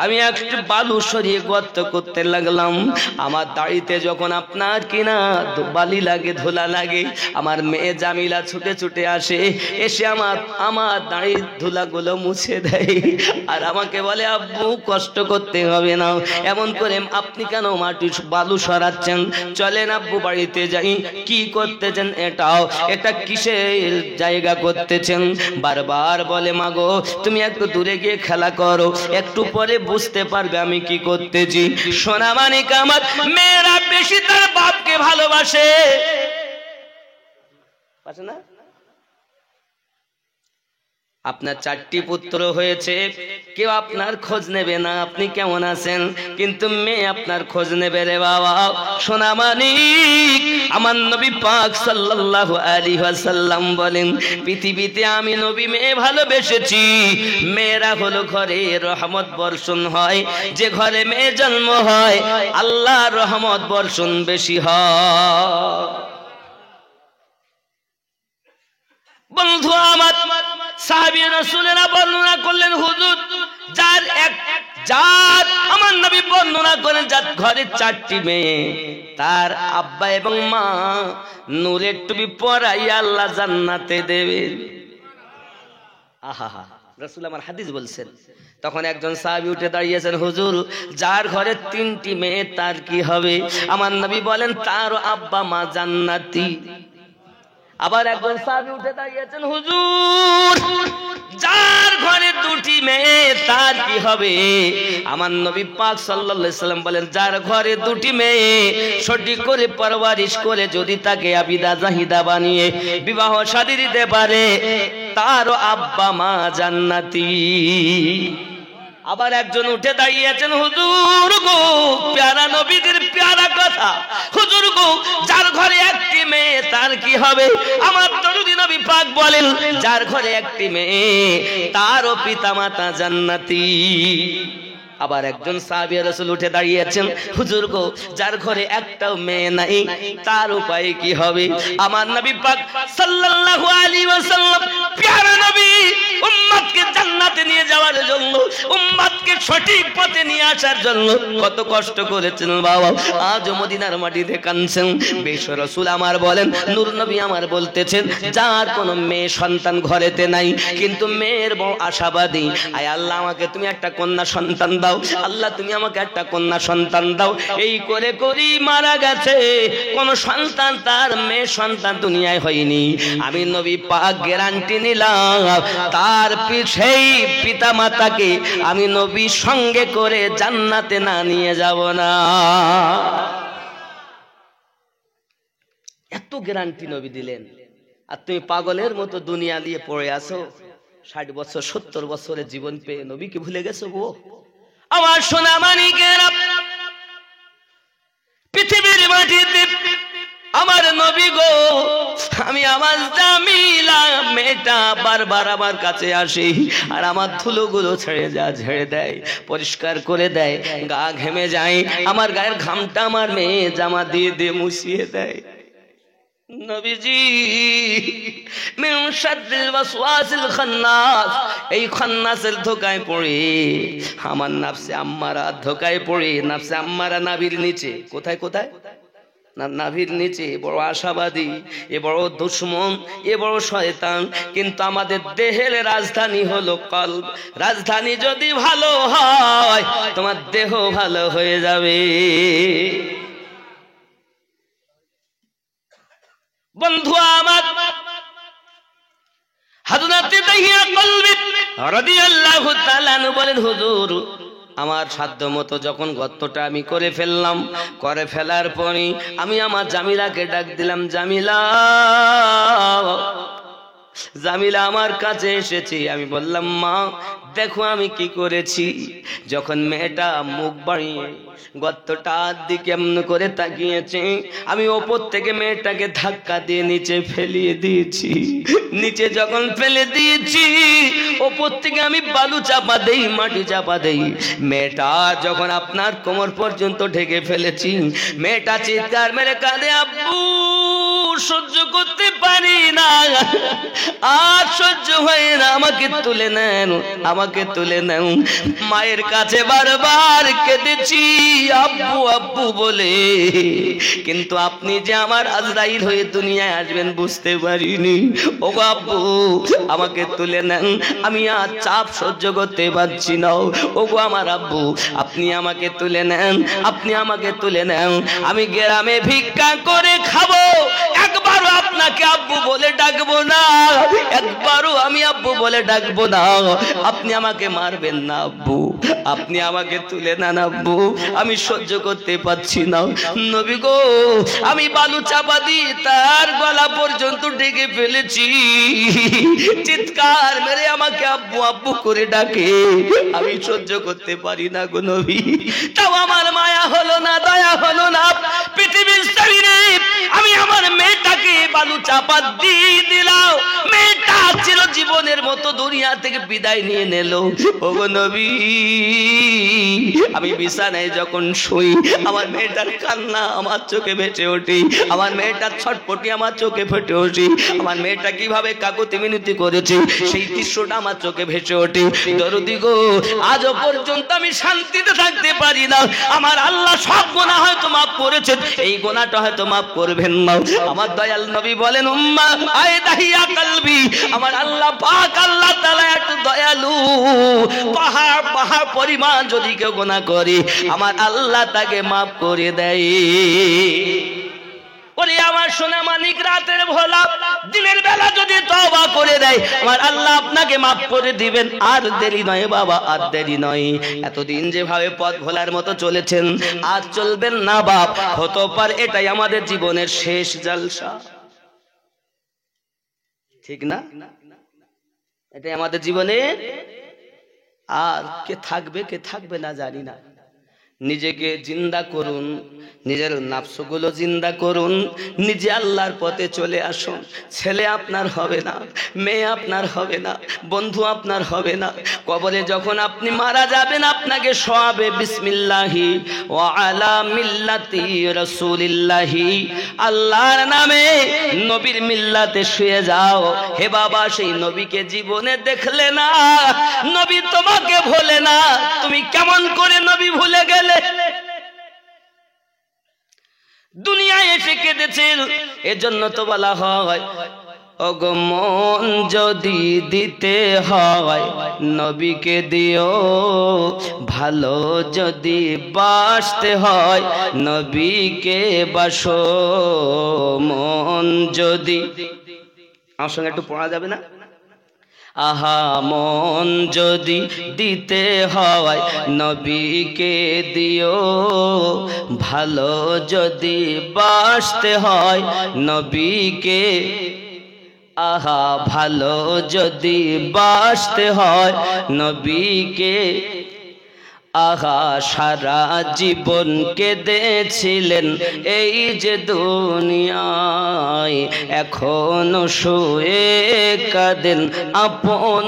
আমি একটু বালু সরিয়ে গর্ত করতে লাগলাম। আমার দাড়িতে যখন আপনার কিনা বালি লাগে, ধুলা লাগে, আমার মেয়ে জামিলা ছুটে ছুটে আসে, এসে আমার দাড়ির ধুলাগুলো মুছে দেয়, আর আমাকে বলে, আব্বু কষ্ট করতে হবে না, এমন করে আপনি কেন মাটি বালু সরাচ্ছেন? চলেন আব্বু বাড়িতে যাই। কি করতেছেন? এটা কিসের জায়গা করতেছেন? বারবার বলে, মাগো তুমি একটু দূরে গিয়ে খেলা করো, একটু পরে বুঝতে পারবে আমি কি করতেছি। সোনা মানিক আমার, মেয়েরা বেশি তার বাপকে ভালোবাসে, না? আপনার 4টি পুত্র হয়েছে, কেউ আপনার খোঁজ নেবে না আপনি কেমন আছেন, কিন্তু মেয়ে আপনার খোঁজ নেবে রে বাবা। সোনা মানিক, আমার নবী পাক সাল্লাল্লাহু আলাইহি ওয়াসাল্লাম বলেন, পৃথিবীতে আমি নবী মেয়ে ভালোবেসেছি। মেয়েরা হলো ঘরে রহমত বর্ষণ হয়, যে ঘরে মেয়ে জন্ম হয় আল্লাহর রহমত বর্ষণ বেশি হয়। বন্ধু আমার, সাহাবী রাসূলেরা বর্ণনা করলেন, হুজুর যার আমার নবী বর্ণনা করেন, যার ঘরে 4টি মেয়ে, তার আব্বা এবং মা নূরের টুপি পরাইয়া আল্লাহ জান্নাতে দেবেন। আহা, রাসূল আমার হাদিস বলছেন। তখন একজন সাহাবী উঠে দাঁড়িয়েছেন, হুজুর যার ঘরে 3টি মেয়ে তার কি হবে? আমার নবী বলেন, তার আব্বা মা জান্নাতি। আবার একজন সাহাবী উঠে দাঁড়িয়েছেন, হুজুর যার ঘরে 2টি মেয়ে তার কি হবে? আমার নবী পাক সাল্লাল্লাহু আলাইহি সাল্লাম বলেন, যার ঘরে 2টি মেয়ে সঠিক করে পরওয়ারিশ করে যদি তাকে আবিদা জাহিদা বানিয়ে বিবাহ শাদী দিতে পারে, তার আব্বা মা জান্নাতি। আবার একজন উঠে দাঁড়িয়েছেন, হুজুর গো, প্যারা নবীদের প্যারা কথা, হুজুর গো যার ঘরে 1টি মেয়ে তার কি হবে? আমার দরুদি নবী পাক বলেন, যার ঘরে 1টি মেয়ে তারও পিতামাতা জান্নাতি। আবার একজন সাহাবী রাসূল উঠে দাঁড়িয়েছেন, হুজুর গো যার ঘরে একটাও মেয়ে নাই তার উপায় কি হবে? আমার নবী পাক সাল্লাল্লাহু আলাইহি ওয়াসাল্লাম, প্যারা নবী উম্মতকে জান্নাতে নিয়ে যাওয়ার জন্য, উম্মতকে সঠিক পথে নিয়ে আসার জন্য কত কষ্ট করেছেন বাবা। আজ মদিনার মাটিতে কাঁদছেন। বিশ্ব রাসূল আমার বলেন, নূর নবী আমার বলতেছেন, যার কোনো মেয়ে সন্তান ঘরেতে নাই কিন্তু মেয়ের বড় আশাবাদী, আয় আল্লাহ আমাকে তুমি একটা কন্যা সন্তান দাও, আল্লাহ তুমি আমাকে একটা কন্যা সন্তান দাও, এই করে করি মারা গেছে, কোন সন্তান তার মেয়ে সন্তান দুনিয়ায় হয়নি। আমি নবী পাক গ্যারান্টি নিলাম, তার সেই পিতা মাতাকে আমি নবী সঙ্গে করে জান্নাতে না নিয়ে যাব না। এত গ্যারান্টি নবী দিলেন, আর তুমি পাগলের মতো দুনিয়া দিয়ে পড়ে আসো। 60 বছর 70 বছরের জীবন পেয়ে নবীকে ভুলে গেছো গো। আমার সোনা মানিকেরা, পৃথিবীর মাটিতে আমার নবী গো, আমি আমার জামিলা মেয়েটা বারবার আমার কাছে আসি, আর আমার ধুলোগুলো ঝেড়ে দেয়, পরিষ্কার করে দেয়, গা ঘেমে যায়, আমার গায়ের ঘামটা আমার মেয়ে জামা দিয়ে দিয়ে মুছিয়ে দেয়। নবীজি মিন শাদ্দিল ওয়াসওয়াসিল খান্নাস, এই খান্নাসের ধোকায় পড়ে আমার নাফসে আম্মারা ধোকায় পড়ে, নাফসে আম্মারা নাভির নিচে, কোথায় কোথায় না, নাভির নিচে বড় আশাবাদী, এ বড় দুশমন, এ বড় শয়তান। কিন্তু আমাদের দেহের রাজধানী হলো কলব। রাজধানী যদি ভালো হয় তোমার দেহ ভালো হয়ে যাবে। বন্ধু আমার, হাজরাতে দাহিয়া কলবি রাদিয়াল্লাহু তাআলা আনহু বলেন, হুজুর আমার সাধ্য মতো যখন গর্তটা আমি করে ফেললাম, করে ফেলার পরে আমি আমার জামিলাকে ডাক দিলাম, জামিলা, জামিলা আমার কাছে এসেছি। আমি বললাম, মা দেখো আমি কি করেছি। যখন মেয়েটা মুখ বাড়িয়ে গর্তটার দিকে এমন করে তাকিয়েছে, আমি ওপর থেকে মেয়েটাকে ধাক্কা দিয়ে নিচে ফেলিয়ে দিয়েছি। নিচে যখন ফেলে দিয়েছি, ওপর থেকে আমি বালু চাপা দেই, মাটি চাপা দেই। মেয়েটা যখন আপনার কোমর পর্যন্ত ঢেকে ফেলেছি, মেয়েটা চিৎকার মেরে কাঁদে, আব্বু সহ্য করতে পারি না, আর সহ্য হয় না, আমাকে তুলে নেন, আমাকে তুলে নেন। মায়ের কাছে বারবার কেঁদেছি আব্বু আব্বু বলে, কিন্তু আপনি যে আমার আজরাইল হয়ে দুনিয়ায় আসবেন বুঝতে পারিনি। ওগো আব্বু আমাকে তুলে নেন, আমি আর চাপ সহ্য করতে পারছি না। ওগো আমার আব্বু আপনি আমাকে তুলে নেন, আপনি আমাকে তুলে নেন। আমি গ্রামে ভিক্ষা করে খাবো, একবারও আপনাকে আব্বু বলে ডাকবো না, একবারও আমি আব্বু বলে ডাকবো না। আপনি আমাকে মারবেন না আব্বু, আপনি আমাকে তুলে নেন আব্বু, আমি সহ্য করতে পারছি না। নবী গো আমি বালু চাপা দিয়ে তার গলা পর্যন্ত ঢেকে ফেলেছি, চিৎকার মেরে আমাকে আব্বু আব্বু করে ডাকে, আমি সহ্য করতে পারি না গো নবী। তাও আমার মায়া হলো না, দয়া হলো না। পৃথিবীর জমিনে আমি আমার মেয়েটাকে বালু চাপা দিয়ে দিলাম, মেয়েটা ছিল জীবনের মতো দুনিয়া থেকে বিদায় নিয়ে নিল। ওগো নবী আমি বিছানায় যখন শুই, আমার মেয়েটার কান্না আমার চোখে ভেসে ওঠে, আমার মেয়েটার ছটপটি আমার চোখে ফেটে ওঠে, আমার মেয়েটা কিভাবে কাকুতি মিনতি করেছে সেই দৃশ্যটা আমার চোখে ভেসে ওঠে। দরদি গো আজও পর্যন্ত আমি শান্তিতে থাকতে পারি না। আমার আল্লাহ সব গুনাহ হয়তো মাফ করেছেন, এই গুনাহটা হয়তো মাফ করবেন না। আমার দয়াল নবী বলেন, উম্মা আয় দাহিয়া কলবি, আমার আল্লাহ পাক আল্লাহ তাআলা এত দয়ালু, পাহাড় পাহাড় পরিমাণ যদি কেউ গুনাহ করে আমার আল্লাহ তাকে মাফ করে দেয়। ওরে আমার সোনা মানিক, রাতের ভোলা দিনের বেলা যদি তওবা করে দেয় আমার আল্লাহ আপনাকে মাফ করে দিবেন। আর দেরি নয় বাবা, আর দেরি নয়। এতদিন যেভাবে পথ ভোলার মতো চলেছেন আর চলবেন না বাপ, হতে পারে এটাই আমাদের জীবনের শেষ জলসা, ঠিক না? এটাই আমাদের জীবনে, আর কে থাকবে কে থাকবে না জানি না। নিজেকে জিন্দা করুন, নিজের নাফসগুলো জিন্দা করুন, নিজে আল্লাহর পথে চলে আসুন। ছেলে আপনার হবে না, মেয়ে আপনার হবে না, বন্ধু আপনার হবে না। কবরে যখন আপনি মারা যাবেন আপনাকে শোয়াবে বিসমিল্লাহি ওয়া আলা মিল্লাতি রাসূলিল্লাহি, আল্লাহর নামে নবীর মিল্লাতে শুয়ে যাও। হে বাবা সেই নবীকে জীবনে দেখলে না, নবী তোমাকে ভোলে না, তুমি কেমন করে নবী ভুলে গেলে? দুনিয়ায় এসে কেঁদেছেন, এজন্য তো বলা হয় ওগো মন যদি দিতে হয় নবীকে দিও, ভালো যদি বাসতে হয় নবীকে বাসো। মন যদি, আমার সঙ্গে একটু পড়া যাবে না? আহা মন যদি দিতে হয় নবীকে দিও, ভালো যদি বাসতে হয় নবীকে, আহা ভালো যদি বাসতে হয় নবীকে। আহা সারা জীবন কেঁদেছিলেন এই যে দুনিয়ায়, এখনো শুয়ে কাঁদেন আপন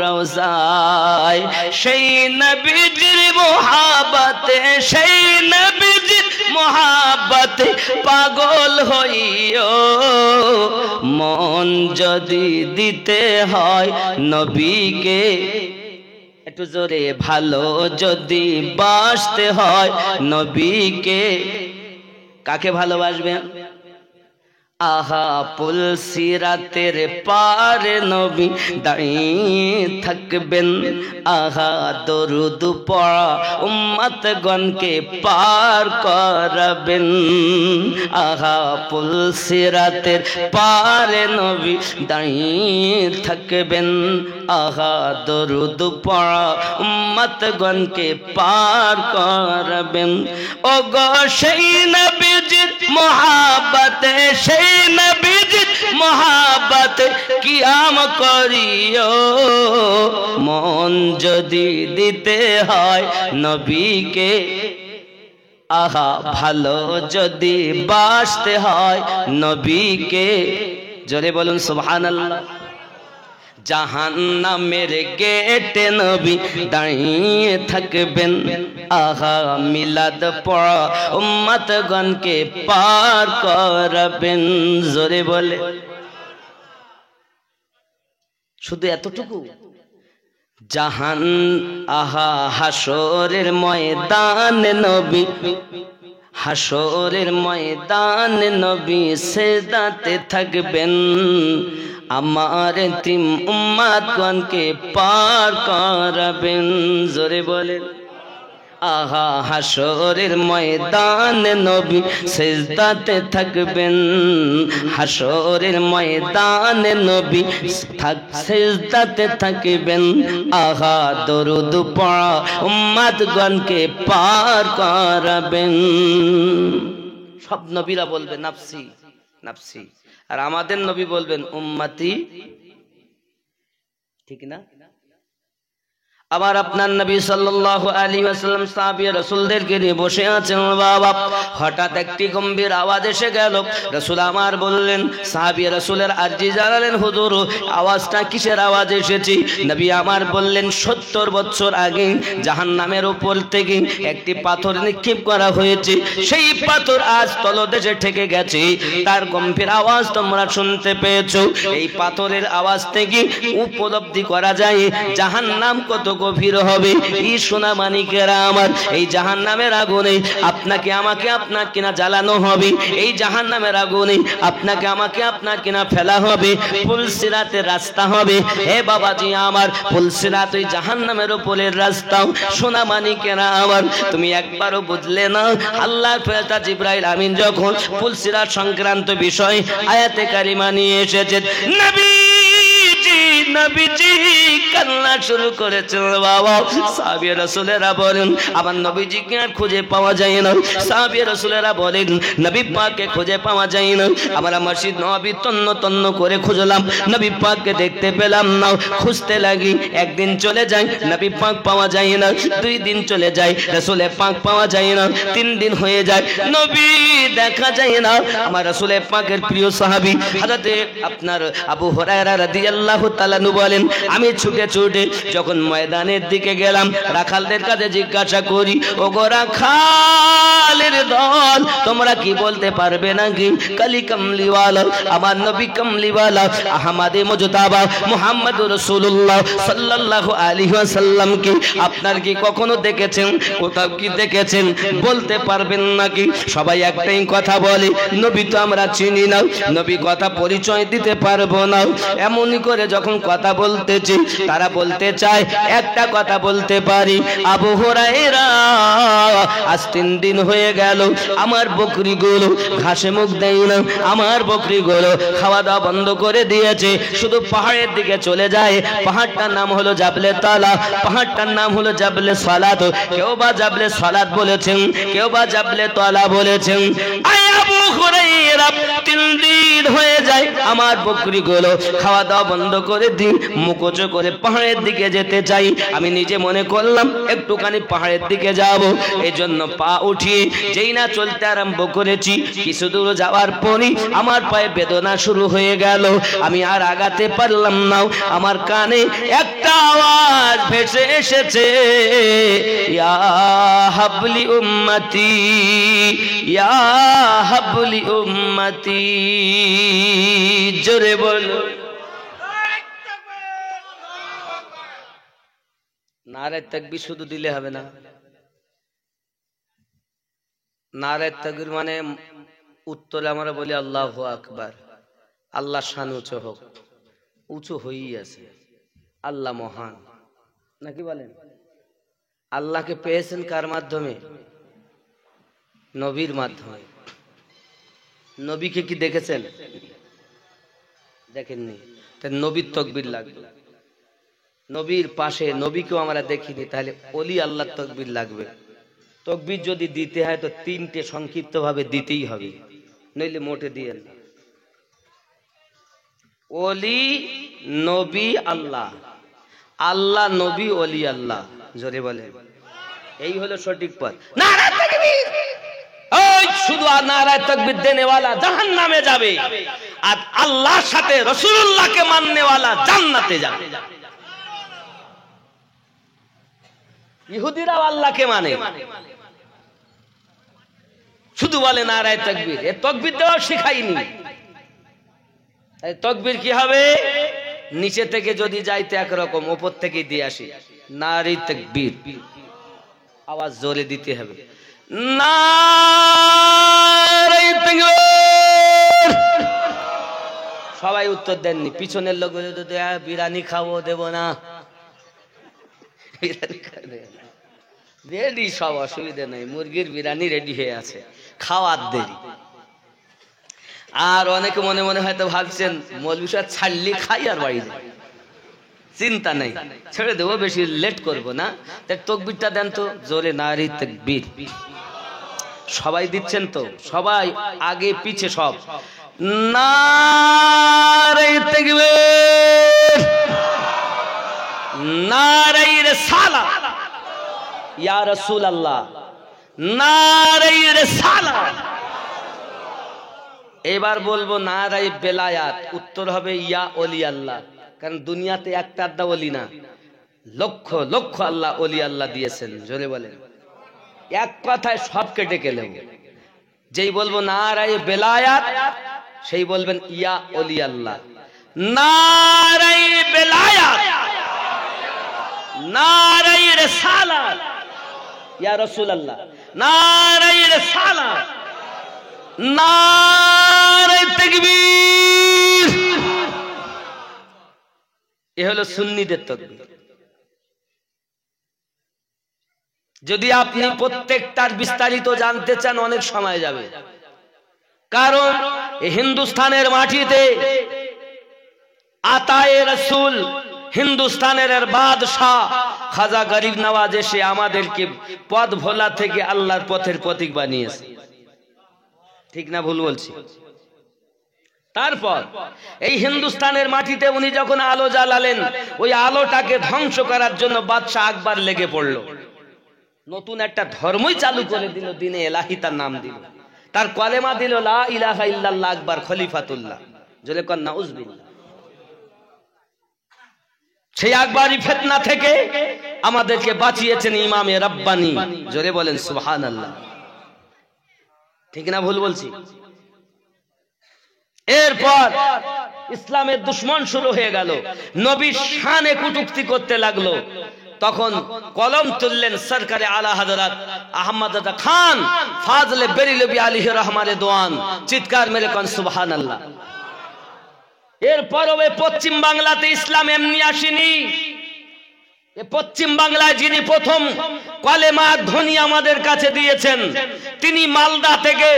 রওজায়। সেই নবীজির মোহাব্বতে, সেই নবীজির মোহাব্বতে পাগল হইও। মন যদি দিতে হয় নবীকে, একটু জোরে, ভালো যদি বাসতে হয় নবীকে। কাকে ভালোবাসবেন? আহা পুল সিরাতের পারে নবী দাঁড়িয়ে থাকবেন, আহা দরুদ পড়া উম্মতগণকে পার করাবেন। আহা পুল সিরাতের পারে নবী দাঁড়িয়ে থাকবেন, আহা দরুদ পড়া উম্মতগণকে পার করাবেন। ও গো সেই নবীজির মহাব্বতে, সেই নবীজির মহাব্বতে কিয়াম করিও, মন যদি দিতে হয় নবীকে, আহা ভালো যদি বাসতে হয় নবীকে, জোরে বলুন সুবহানাল্লাহ। জাহান্নামের গেটে নবী দাঁড়িয়ে থাকবেন, আহা মিলাদ পড়া উম্মতগণকে পার করাবেন। জোরে বলে শুধু এতটুকু? জাহান আহা হাসরের ময়দানে নবী, হাসরের ময়দানে নবী সিজদাতে থাকবেন, আমার তিম উম্মতগণকে পার করাবেন। জোরে বলেন আহা হাসরের ময়দানে নবী সিজদাতে থাকবেন, হাসরের ময়দানে নবী সিজদাতে থাকবেন, আহা দরুদ পড়া উম্মতগণকে পার করাবেন। সব নবীরা বলবে নাফসি নাফসি, আর আমাদের নবী বলবেন উম্মতি, ঠিক না? আবার আপনার নবী সাল্লাল্লাহু আলাইহি ওয়াসাল্লাম সাহাবী রাসূলদেরকে নিয়ে বসে আছেন বাবা, হঠাৎ একটি গম্ভীর আওয়াজ এসে গেল। রাসূল আমার বললেন, সাহাবী রাসূলের আরজি জানালেন, হুজুর আওয়াজটা কিসের আওয়াজ এসেছে? নবী আমার বললেন, 70 বছর আগে জাহান্নামের উপর থেকে একটি পাথর নিক্ষেপ করা হয়েছে, সেই পাথর আজ তলদেশে ঠেকে গেছে, তার গম্ভীর আওয়াজ তোমরা শুনতে পেয়েছো। এই পাথরের আওয়াজ থেকে উপলব্ধি করা যায় জাহান্নাম কত গভীর হবে। এই সোনা মানিকেরা আমার, এই জাহান্নামের আগুনে আপনাকে আমাকে আপনার কিনা জ্বালানো হবে, এই জাহান্নামের আগুনে আপনাকে আমাকে আপনার কিনা ফেলা হবে, পুলসিরাতের রাস্তা হবে। হে বাবাজি আমার, পুলসিরাত ওই জাহান্নামের উপরের রাস্তা। সোনা মানিকেরা আমার, তুমি একবারও বুঝলে না, আল্লাহর ফেরেশতা জিবরাইল আমিন যখন পুলসিরাত সংক্রান্ত বিষয় আয়াতে কারিমা নিয়ে এসেছেন, নবীজি কান্না শুরু করেছেন বাবা। সাহাবী রাসূলেরা বলেন, আমার নবীজিকে আর খুঁজে পাওয়া যায় না। সাহাবী রাসূলেরা বলেন, নবী পাককে খুঁজে পাওয়া যায় না। আমরা মসজিদ নববী তন্ন তন্ন করে খুঁজলাম, নবী পাককে দেখতে পেলাম না। খুঁজতে লাগি, একদিন চলে যায়, নবী পাক পাওয়া যায় না। 2 দিন চলে যায়, রাসূলের পাক পাওয়া যায় না। 3 দিন হয়ে যায়, নবী দেখা যায় না। আমার রাসূলের পাকের প্রিয় সাহাবী হযরত আপনার আবু হুরায়রা রাদিয়াল্লাহু তাআলা বলেন, আমি ছুটে ছুটে যখন ময়দানের দিকে গেলাম, রাখালদের কাছে জিজ্ঞাসা করি, ও গো রাখালের দল, তোমরা কি বলতে পারবে নাকি কালি কামলিওয়ালা, আমার নবী কামলিওয়ালা আহমদে মুজতাবা মুহাম্মদুর রাসূলুল্লাহ সাল্লাল্লাহু আলাইহি ওয়াসাল্লামকে আপনার কি কখনো দেখেছেন? কোথাও কি দেখেছেন? বলতে পারবেন নাকি? সবাই একটাই কথা বলে, নবী তো আমরা চিনি না, নবী কথা পরিচয় দিতে পারবো না। এমনই করে যখন কথা বলতেছি, তারা বলতে চায় একটা কথা বলতে পারি, আবু হুরায়রা আজ 3 দিন হয়ে গেল আমার বকরিগুলো ঘাসে মুখ দেয় না, আমার বকরিগুলো খাওয়া দাওয়া বন্ধ করে দিয়েছে, শুধু পাহাড়ের দিকে চলে যায়। পাহাড়টার নাম হলো জাবলে তালা, পাহাড়টার নাম হলো জাবলে সালাত। কেউ বা জাবলে সালাত বলেছেন, কেউ বা জাবলে তালা বলেছেন। আবু হুরায়রা 3 দিন হয়ে যায় আমার বকরিগুলো খাওয়া দাওয়া বন্ধ করে দিই, মুখোচো করে পাহাড়ের দিকে যেতে চাই। আমি নিজে মনে করলাম একটুখানি পাহাড়ের দিকে যাব, এই জন্য পা উঠিয়ে যেই না চলতে আরম্ভ করেছি, কিছু দূর যাওয়ার পরই আমার পায়ে বেদনা শুরু হয়ে গেল। আমি আর আগাতে পারলাম না। আমার কানে একটা আওয়াজ ভেসে এসেছে, ইয়া হাবলি উম্মতি, ইয়া হাবলি উম্মতি। জোরে বলো নারে তাকবীর। শুধু দিলে হবে না, নারে তাকবীর মানে উত্তরে আমরা বলি আল্লাহু আকবার, আল্লাহ শান উঁচু হোক। উঁচু হয়েই আছে, আল্লাহ মহান, নাকি বলেন? আল্লাহকে পেয়েছেন কার মাধ্যমে? নবীর মাধ্যমে। নবীকে কি দেখেছেন? দেখেননি। তাই নবীর তাকবীর লাগবে। নবীর পাশে নবীকেও আমরা দেখিনি, তাহলে ওলি আল্লাহর তাকবীর লাগবে। তাকবীর যদি দিতে হয় তো তিনটে সংক্ষিপ্ত ভাবে দিতেই হবে, নইলে মোটে দিয়েন না। ওলি, নবী, আল্লাহ। আল্লাহ, নবী, ওলি, আল্লাহ। জোরে বলেন। এই হলো সঠিক পথ। নারা তাকবীর। ওই শুধু নারা তাকবীর দেনেওয়ালা জাহান্নামে যাবে, আর আল্লাহর সাথে রাসূলুল্লাহকে মাননেওয়ালা জান্নাতে যাবে। ইহুদিরাও আল্লাহকে মানে, শুধু বলে নারায়ে তাকবীর। এ তাকবীর দেওয়া শিখাইনি। এই তাকবীর কি হবে? নিচে থেকে যদি যাইতে একরকম, উপর থেকে দিয়ে আসি নারায়ে তাকবীর। আওয়াজ জোরে দিতে হবে, নারায়ে তাকবীর। সবাই উত্তর দেননি। পিছনের লোক বলে তো বিরিয়ানি খাবো, দেব না। রেডি, সব অসুবিধা নেই, মুরগির বিরিয়ানি রেডি হয়ে আছে, খাওয়ার দেরি। আর অনেকে মনে মনে হয়তো ভাবছেন মৌলভী সাহেব ছাড়লি খাই আর বাড়ি যাই, চিন্তা নেই, ছেড়ে দেবো, বেশি লেট করবো না। তাকবীরটা দেন তো জোরে, নারায়ে তাকবীর। সবাই দিচ্ছেন তো? সবাই আগে পিছে সব নারায়ে তাকবীর। নারায়ে রিসালাত, ইয়া রাসূলুল্লাহ। নারায়ে রিসালাত। এবার বলবো নারায়ে বেলায়াত। উত্তর হবে ইয়া ওলি আল্লাহ। কারণ দুনিয়াতে একটা আড্ডা ওলি না, লক্ষ লক্ষ আল্লাহ ওলি আল্লাহ দিয়েছেন। জোরে বলেন। এক কথায় সব কেটে গেলেও যেই বলবো নারায়ে বেলায়াত, সেই বলবেন ইয়া ওলি আল্লাহ। নারায়ে বেলায়াত, নারায়ে রিসালাত, ইয়া রাসূলুল্লাহ। নারায়ে রিসালাত, নারায়ে তাকবীর। এ হলো সুন্নিদের তাকবীর। যদি আপনি প্রত্যেকটার বিস্তারিত জানতে চান অনেক সময় যাবে, কারণ হিন্দুস্তানের মাটিতে আতায়ে রাসূল, হিন্দুস্তানের বাদশাহ খাজা গরিব নওয়াজ এসে আমাদেরকে পথ ভোলা থেকে আল্লাহর পথের প্রতীক বানিয়েছে। ঠিক না ভুল বলছি? তারপর এই হিন্দুস্তানের মাটিতে উনি যখন আলো জ্বালালেন, ওই আলোটাকে ধ্বংস করার জন্য বাদশাহ আকবর লেগে পড়লো। নতুন একটা ধর্মই চালু করে দিল, দিনে এলাহি তার নাম দিল, তার কলেমা দিল লা ইলাহা ইল্লাল্লাহ আকবর খলিফাতুল্লাহ। জোরে কর নাউজুবিল্লাহ। সেই আকবরী ফিতনা থেকে আমাদেরকে বাঁচিয়েছেন ইমামে রাব্বানি। জোরে বলেন সুবহানাল্লাহ। ঠিক না ভুল বলছি? এরপর ইসলামের দুশমন শুরু হয়ে গেল, নবীর শানে কটূক্তি করতে লাগলো। তখন কলম তুললেন সরকারে আলা হযরত আহমদ খান ফাজলে বেরেলভী আলাইহি রহমানে দোয়ান। চিৎকার মেরে কোন সুবহানাল্লাহ। এরপর পশ্চিম বাংলাতে ইসলাম এমনি আসেনি। পশ্চিম বাংলায় যিনি প্রথম কলেমা ধ্বনি আমাদের কাছে দিয়েছেন, তিনি মালদা থেকে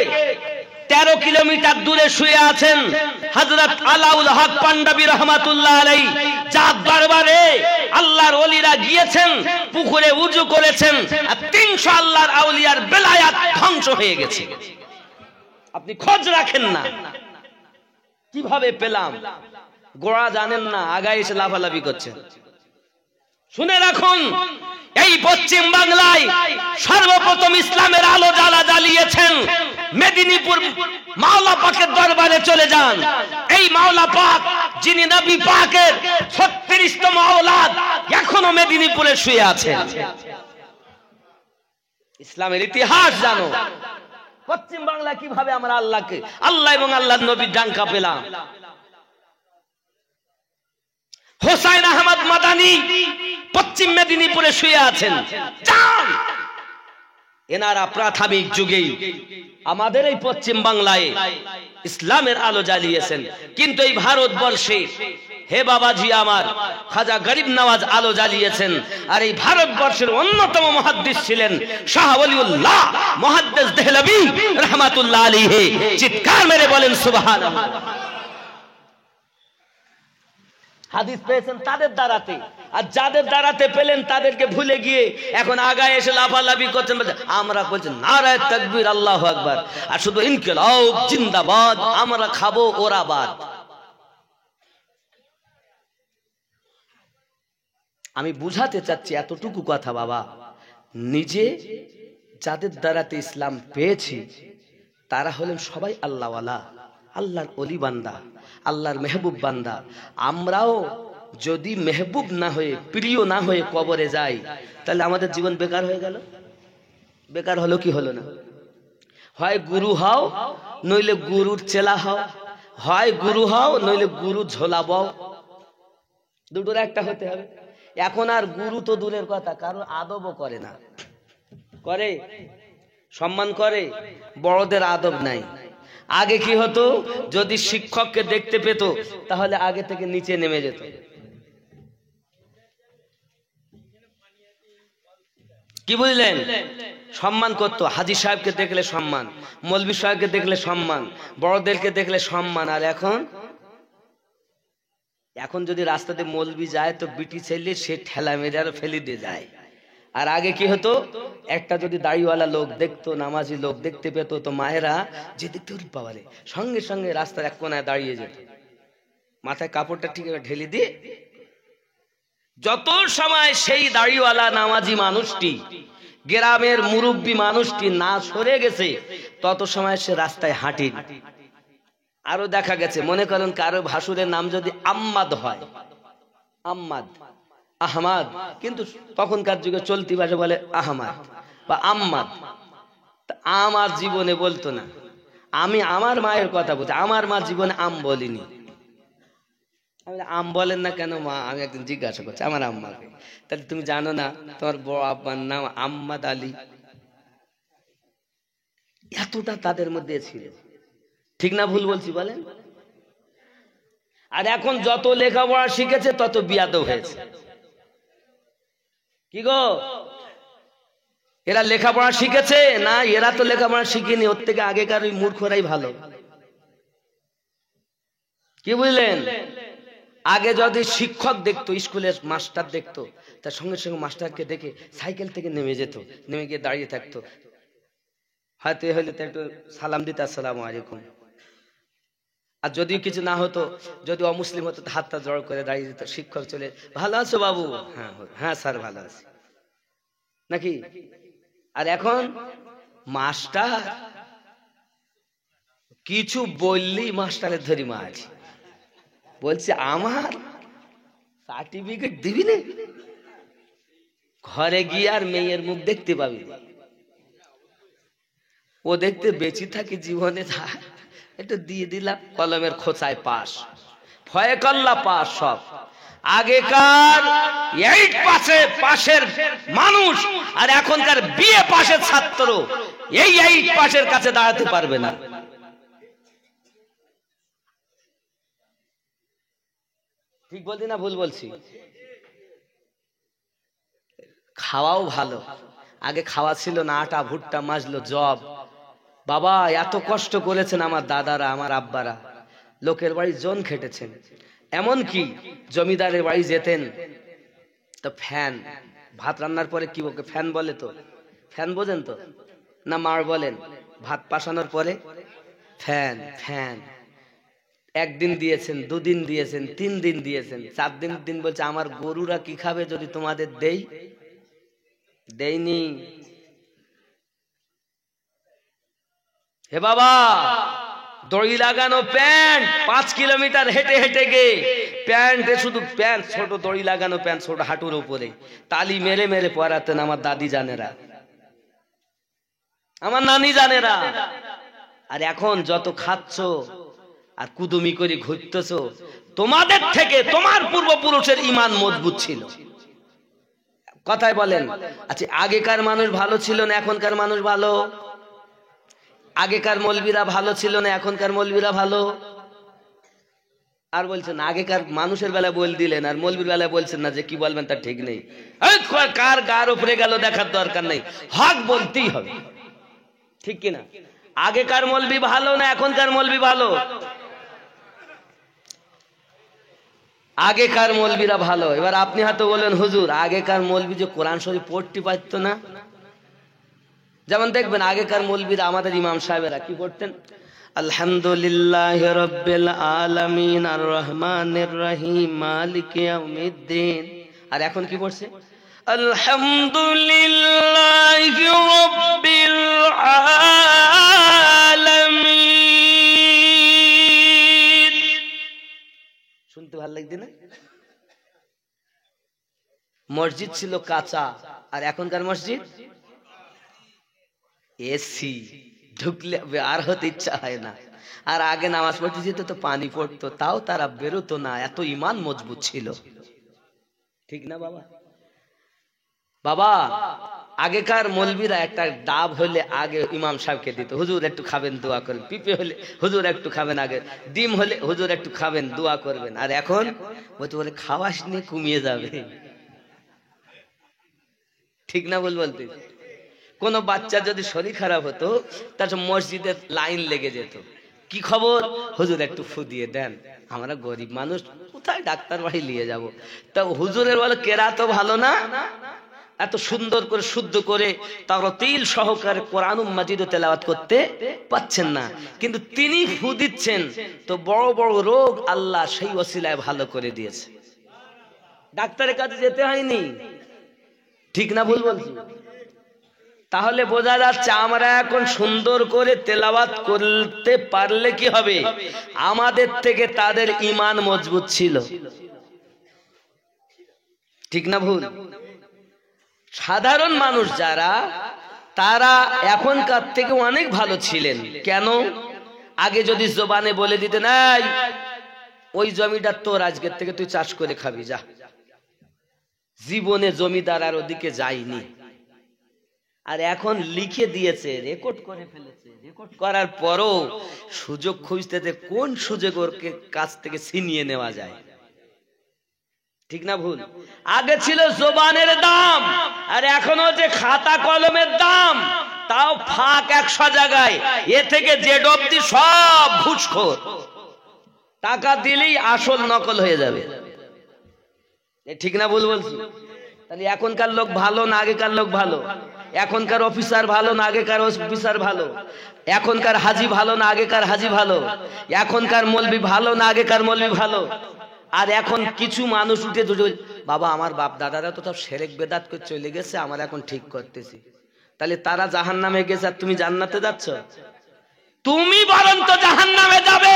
13 কিলোমিটার দূরে শুয়ে আছেন হযরত আলাউল হক পাঞ্জাবি রহমাতুল্লাহ আলাইহি। যার দরবারে আল্লাহর ওলিরা গিয়েছেন, পুকুরে উযু করেছেন, আর 300 আল্লাহর আউলিয়ার বেলায়াত ধ্বংস হয়ে গেছে। আপনি খোঁজ রাখেন না কিভাবে পেলাম, গোড়া জানেন না, আগায় এসে লাফালাফি করছেন। শুনে রাখুন, এই পশ্চিম বাংলায় সর্বপ্রথম ইসলামের আলো জ্বালিয়েছেন মেদিনীপুর মাওলা পাকের দরবারে চলে যান। এই মাওলা পাক যিনি নবী পাকের 36তম আওলাদ, এখনো মেদিনীপুরে শুয়ে আছেন। ইসলামের ইতিহাস জানো। পশ্চিম বাংলা কিভাবে আমরা আল্লাহকে, আল্লাহ এবং আল্লাহর নবীর ডাঙ্কা পেলাম। হোসাইন আহমদ মাদানী পশ্চিম মেদিনীপুরে শুয়ে আছেন। এনারা প্রাথমিক যুগেই আমাদের এই পশ্চিম বাংলায় ইসলামের আলো জ্বালিয়েছেন, কিন্তু এই ভারতবর্ষে হে বাবাজি আমার খাজা গরিব নওয়াজ আলো জ্বালিয়েছেন। আর এই ভারতবর্ষের অন্যতম মুহাদ্দিস ছিলেন শাহ ওলিউল্লাহ মুহাদ্দিস দেহলভী রাহমাতুল্লাহ আলাইহি। চিৎকার মেরে বলেন সুবহানাল্লাহ। হাদিস পেয়েছেন তাদের দ্বারাতে, আর যাদের দ্বারাতে পেলেন তাদেরকে ভুলে গিয়ে এখন আগায় এসে লাফালাফি করছেন। আমরা বলছি নারায়ে তাকবীর আল্লাহু আকবার, আর শুধু ইনকিলাব জিন্দাবাদ, আমরা খাবো ওরা বাদ। আমি বুঝাতে চাচ্ছি এতটুকু কথা বাবা, নিজে যাদের দ্বারাতে ইসলাম পেয়েছি তারা হলেন সবাই আল্লাহওয়ালা, আল্লাহর ওলি বান্দা, আল্লাহর মেহবুব বান্দা। আমরাও যদি মেহবুব না হয়ে প্রিয় না হয়ে কবরে যাই তাহলে আমাদের জীবন বেকার হয়ে গেল। বেকার হলো কি হলো না? হয় গুরু হও নইলে গুরুর চেলা হও, হয় গুরু হও নইলে গুরু ঝোলাবাও, দুটোর একটা হতে হবে। এখন আর গুরু তো দূরের কথা, কারো আদবও করে না। করে সম্মান করে, বড়দের আদব নাই। আগে কি হতো, যদি শিক্ষককে দেখতে পেত তাহলে আগে থেকে নিচে নেমে যেত। কি বুঝলেন? সম্মান করতো। হাজী সাহেবকে দেখলে সম্মান, মৌলভী সাহেবকে দেখলে সম্মান, বড়দেরকে দেখলে সম্মান। আর এখন যদি রাস্তাতে মৌলভী যায় তো বিটি ছেলে সে ঠেলা মেরে আর ফেলে দিয়ে যায়। আর আগে কি হতো, একটা যদি দাড়িওয়ালা লোক দেখতো, নামাজি লোক দেখতে পেত তো মায়েরা যে দেখতে পাওয়ারে সঙ্গে সঙ্গে রাস্তার এক কোনায় দাঁড়িয়ে যেত, মাথায় কাপড়টা ঠিক ঢেলে দিয়ে। যত সময় সেই দাড়িওয়ালা নামাজি মানুষটি, গ্রামের মুরব্বী মানুষটি না সরে গেছে তত সময় সে রাস্তায় হাঁটি। আরো দেখা গেছে, মনে করেন কারো ভাসুরের নাম যদি আম্মাদ হয়, আম্মাদ আহমাদ, কিন্তু তখনকার যুগে চলতি ভাষা বলে আহমাদ বা আম্মাদ। আমার জীবনে বলতো না। আমি আমার মায়ের কথা বলছি, আমার মা জীবনে আম বলিনি। আম বলেন না কেন মা? আমি একদিন জিজ্ঞাসা করছি আমার আম্মাকে, তাহলে তুমি জানো না তোমার বড় আব্বার নাম আম্মাদ আলী? এতটা তাদের মধ্যে ছিল। ঠিক না ভুল বলছি বলেন? আর এখন যত লেখাপড়া শিখেছে তত বিয়াদব হয়েছে। কি গো, এরা লেখাপড়া শিখেছে না? এরা তো লেখাপড়া শিখেনি, ওর থেকে আগেকার ওই মূর্খরাই ভালো। কি বুঝলেন? আগে যদি শিক্ষক দেখতো, স্কুলের মাস্টার দেখতো, তার সঙ্গে সঙ্গে মাস্টারকে দেখে সাইকেল থেকে নেমে যেত, নেমে গিয়ে দাঁড়িয়ে থাকতো। হয়তো হইলে তো একটু সালাম দিত, আসসালামু আলাইকুম। আর যদি কিছু না হতো, যদি অমুসলিম হতো হাতটা জড় করে দাঁড়িয়ে যেত। শিক্ষক চলে, ভালো আছো বাবু? হ্যাঁ হ্যাঁ স্যার ভালো আছি, নাকি? আর এখন মাস্টার কিছু বললেই মাস্টারের ধরি মাছ, বলছে আমার সার্টিফিকেট দিবি না, ঘরে গিয়ে আর মেয়ের মুখ দেখতে পাবি। ও দেখতে বেঁচে থাকি জীবনে, একটু দিয়ে দিলাম, কলমের খোঁচায় পাস, ফয়ে কল্লা পাস সব। আগেকার 8 পাশের মানুষ আর এখনকার বিএ পাশের ছাত্র এই 8 পাশের কাছে দাঁড়াতে পারবে না। ঠিক বলছি না ভুল বলছি? খাওয়াও ভালো। আগে খাওয়া ছিল না, আটা ভুট্টা মাজলো, জব। বাবা এত কষ্ট করেছেন আমার দাদারা, আমার আব্বারা, লোকের বাড়ি জন খেটেছেন। এমন কি জমিদারের বাড়ি যেতেন তো ফ্যান, ভাত রান্নার পরে কি ওকে ফ্যান বলে, তো ফ্যান বোঝেন তো না? মার বলেন, ভাত পাশানোর পরে ফ্যান। ফ্যান একদিন দিয়েছেন, 2 দিন দিয়েছেন, 3 দিন দিয়েছেন, 4 দিন বলছে আমার গরুরা কি খাবে যদি তোমাদের দেইনি। হে বাবা, দড়ি লাগানো প্যান্ট, 5 কিলোমিটার হেঁটে হেঁটে গে প্যান্ট, শুধু প্যান্ট, ছোট দড়ি লাগানো প্যান্ট, ছোট হাঁটুর উপরে, তালি মেরে মেরে পরাতেন আমার দাদি জানেরা, আমার নানি জানেরা। আর এখন যত খাচ্ছ আর কুদুমি করে ঘুরতেছ, তোমাদের থেকে তোমার পূর্বপুরুষের ঈমান মজবুত ছিল। কথায় বলেন। আচ্ছা, আগেকার মানুষ ভালো ছিল না এখনকার মানুষ ভালো? আগেকার মৌলবীরা ভালো ছিল না এখনকার মৌলবীরা ভালো? আর বলছেন আগেকার মানুষের বেলা বল দিলেন আর মৌলবীর বেলা বলছেন না, যে কি বলবেন তার ঠিক নেই। কার গার উপরে গেল দেখার দরকার নেই, হক বলতেই হবে, ঠিক কিনা? আগেকার মৌলবী ভালো না এখনকার মৌলবী ভালো? আগেকার মৌলবীরা ভালো। এবার আপনি হয়তো বলেন হুজুর আগেকার মৌলবী যে কোরআন শরীফ পড়তে পারত না। যেমন দেখবেন আগেকার মৌলবীরা আমাদের ইমাম সাহেবেরা কি পড়তেন? আলহামদুলিল্লাহ রাব্বিল আলামিন আর রহমানির রহিম মালিকি ইয়াউমিদ্দিন। আর এখন কি পড়ছে? আলহামদুলিল্লাহ রাব্বিল আলামিন। শুনতে ভালো লাগছে না? মসজিদ ছিল কাঁচা আর এখনকার মসজিদ এসি, ঢুকলে আর হতে ইচ্ছা হয় না। আর আগে নামাজ পড়তে যেত তো পানি পড়তো, তাও তারা বেরোতো না, এত ইমান মজবুত ছিল, ঠিক না বাবা? বাবা আগেকার মৌলবীরা একটা ডাব হলে আগে ইমাম সাহেবকে দিত, হুজুর একটু খাবেন দোয়া করবেন। পিপে হলে হুজুর একটু খাবেন, আগে ডিম হলে হুজুর একটু খাবেন দোয়া করবেন। আর এখন বলে খাওয়াস নিয়ে কমিয়ে যাবে, ঠিক না বল বলতে? কোন বাচ্চা যদি শরীর খারাপ হতো তার মসজিদে লাইন লেগে যেত, কি খবর হুজুর একটু ফু দিয়ে দেন, আমরা গরিব মানুষ কোথায় ডাক্তার বাড়ি নিয়ে যাব। তা হুজুরের বলে কেরাত ভালো না, এত সুন্দর করে শুদ্ধ করে তাওরাতিল সহকারে কোরআনুল মাজিদ তেলাওয়াত করতে পাচ্ছেন না, কিন্তু তিনি ফু দিচ্ছেন তো বড় বড় রোগ আল্লাহ সেই ওসিলায় ভালো করে দিয়েছে, ডাক্তারের কাছে যেতে হয়নি, ঠিক না ভুল বলছি? তাহলে বোঝা যাচ্ছে আমরা এখন সুন্দর করে তেলাওয়াত করতে পারলে কি হবে, আমাদের থেকে তাদের ঈমান মজবুত ছিল, ঠিক না ভুল? সাধারণ মানুষ যারা, তারা এখনকার থেকে অনেক ভালো ছিলেন। কেন? আগে যদি জবানে বলে দিতে নাই ওই জমিটা তোর, আজকের থেকে তুই চাষ করে খাবি যা, জীবনে জমিদার আর ওদিকে যায়নি। আর এখন লিখে দিয়েছে, রেকর্ড করে ফেলেছে, রেকর্ড করার পরও সুযোগ খুঁজতে কোন সুযোগ ওর কাছ থেকে ছিনিয়ে নেওয়া যায়, ঠিক না ভুল? আগে ছিল জবানের দাম, আর এখনো যে খাতা কলমের দাম তাও ফাঁক 100 জায়গায়, এ থেকে জেড অবধি সব ঘুষখোর, টাকা দিলেই আসল নকল হয়ে যাবে, ঠিক না ভুল বলছি? তাহলে এখনকার লোক ভালো না আগেকার লোক ভালো? এখনকার অফিসার ভালো না আগেকার অফিসার ভালো? এখনকার হাজি ভালো না আগেকার হাজি ভালো? এখনকার মৌলবি ভালো না আগেকার মৌলবি ভালো? আর এখন কিছু মানুষ উঠে বাবা আমার বাপ দাদারা তো সব শিরক বেদাত করে চলে গেছে, আমরা এখন ঠিক করতেছি। তাহলে তারা জাহান্নামে গেছে আর তুমি জান্নাতে যাচ্ছ? তুমি বরং তো জাহান্নামে যাবে,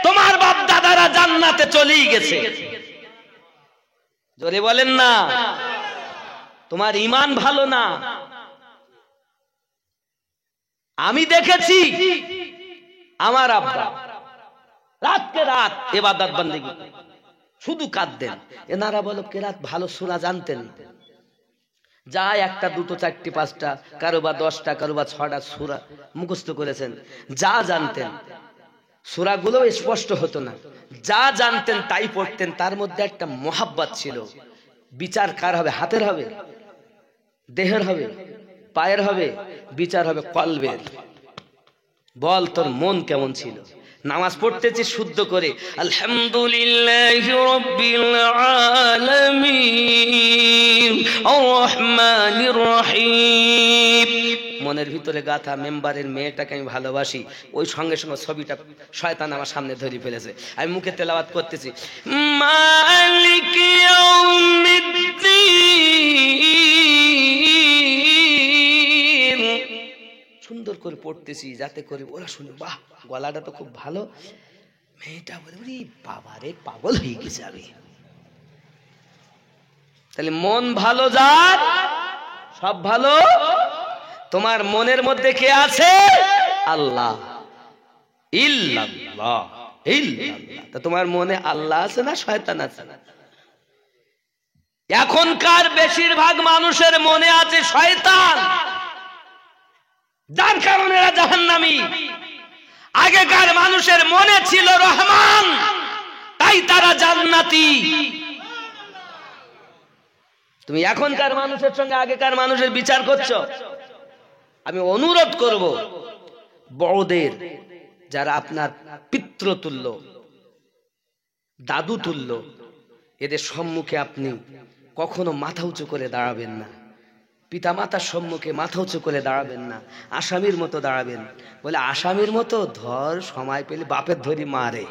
তোমার বাপ দাদারা জান্নাতে চলেই গেছে। জোরে বলেন না, তোমার ঈমান ভালো না। আমি দেখেছি আমার আব্বা রাতকে রাত ইবাদত বন্দেগী শুধু কাঁদতেন। এনারা বলো কেরাত ভালো সূরা জানতেন, যা একটা দুটো চারটি পাঁচটা, কারো বা 10টা, কারো বা 6টা সূরা মুখস্থ করেছেন, যা জানতেন। সূরাগুলো স্পষ্ট হতো না, যা জানতেন তাই পড়তেন। তার মধ্যে একটা মোহাব্বত ছিল। বিচার কার হবে? হাতের হবে, দেহের হবে, পায়ের হবে? বিচার হবে কলবের। বল তোর মন কেমন ছিল? নামাজ পড়তেছি শুদ্ধ করে আলহামদুলিল্লাহি রাব্বিল আলামিন আর রহমানির রহিম, মনের ভিতরে গাথা মেম্বারের মেয়েটাকে আমি ভালোবাসি, ওই সঙ্গে সঙ্গে ছবিটা শয়তান আমার সামনে ধরে ফেলেছে। আমি মুখে তেলাওয়াত করতেছি মালিকি ইয়াউমিদ্দিন, সুন্দর করে পড়তেছি যাতে করে ওরা শুনে বাহ গলাটা তো খুব ভালো। মেয়েটা বলে বাবা রে পাগল হয়ে গেছে আমি। তাহলে মন ভালো যার সব ভালো। তোমার মনের মধ্যে কে আছে? আল্লাহ, ইল্লাল্লাহ ইল্লাল্লাহ। তা তোমার মনে আল্লাহ আছে না শয়তান আছে? এখনকার বেশিরভাগ মানুষের মনে আছে শয়তান, যার কারণে এরা জাহান্নামী। আগেকার মানুষের মনে ছিল রহমান, তাই তারা জান্নাতি। তুমি এখনকার মানুষের সঙ্গে আগেকার মানুষের বিচার করছো। আমি অনুরোধ করব বড়দের, যারা আপনার পিতৃতুল্য, দাদু তুল্য, এদের সম্মুখে আপনি কখনো মাথা উঁচু করে দাঁড়াবেন না। পিতামাতার সম্মুখে মাথা উঁচু করে দাঁড়াবেন না, আসামির মতো দাঁড়াবেন। বলে আসামির মতো? ধর, সময় পেলে বাপের ধরি মারে।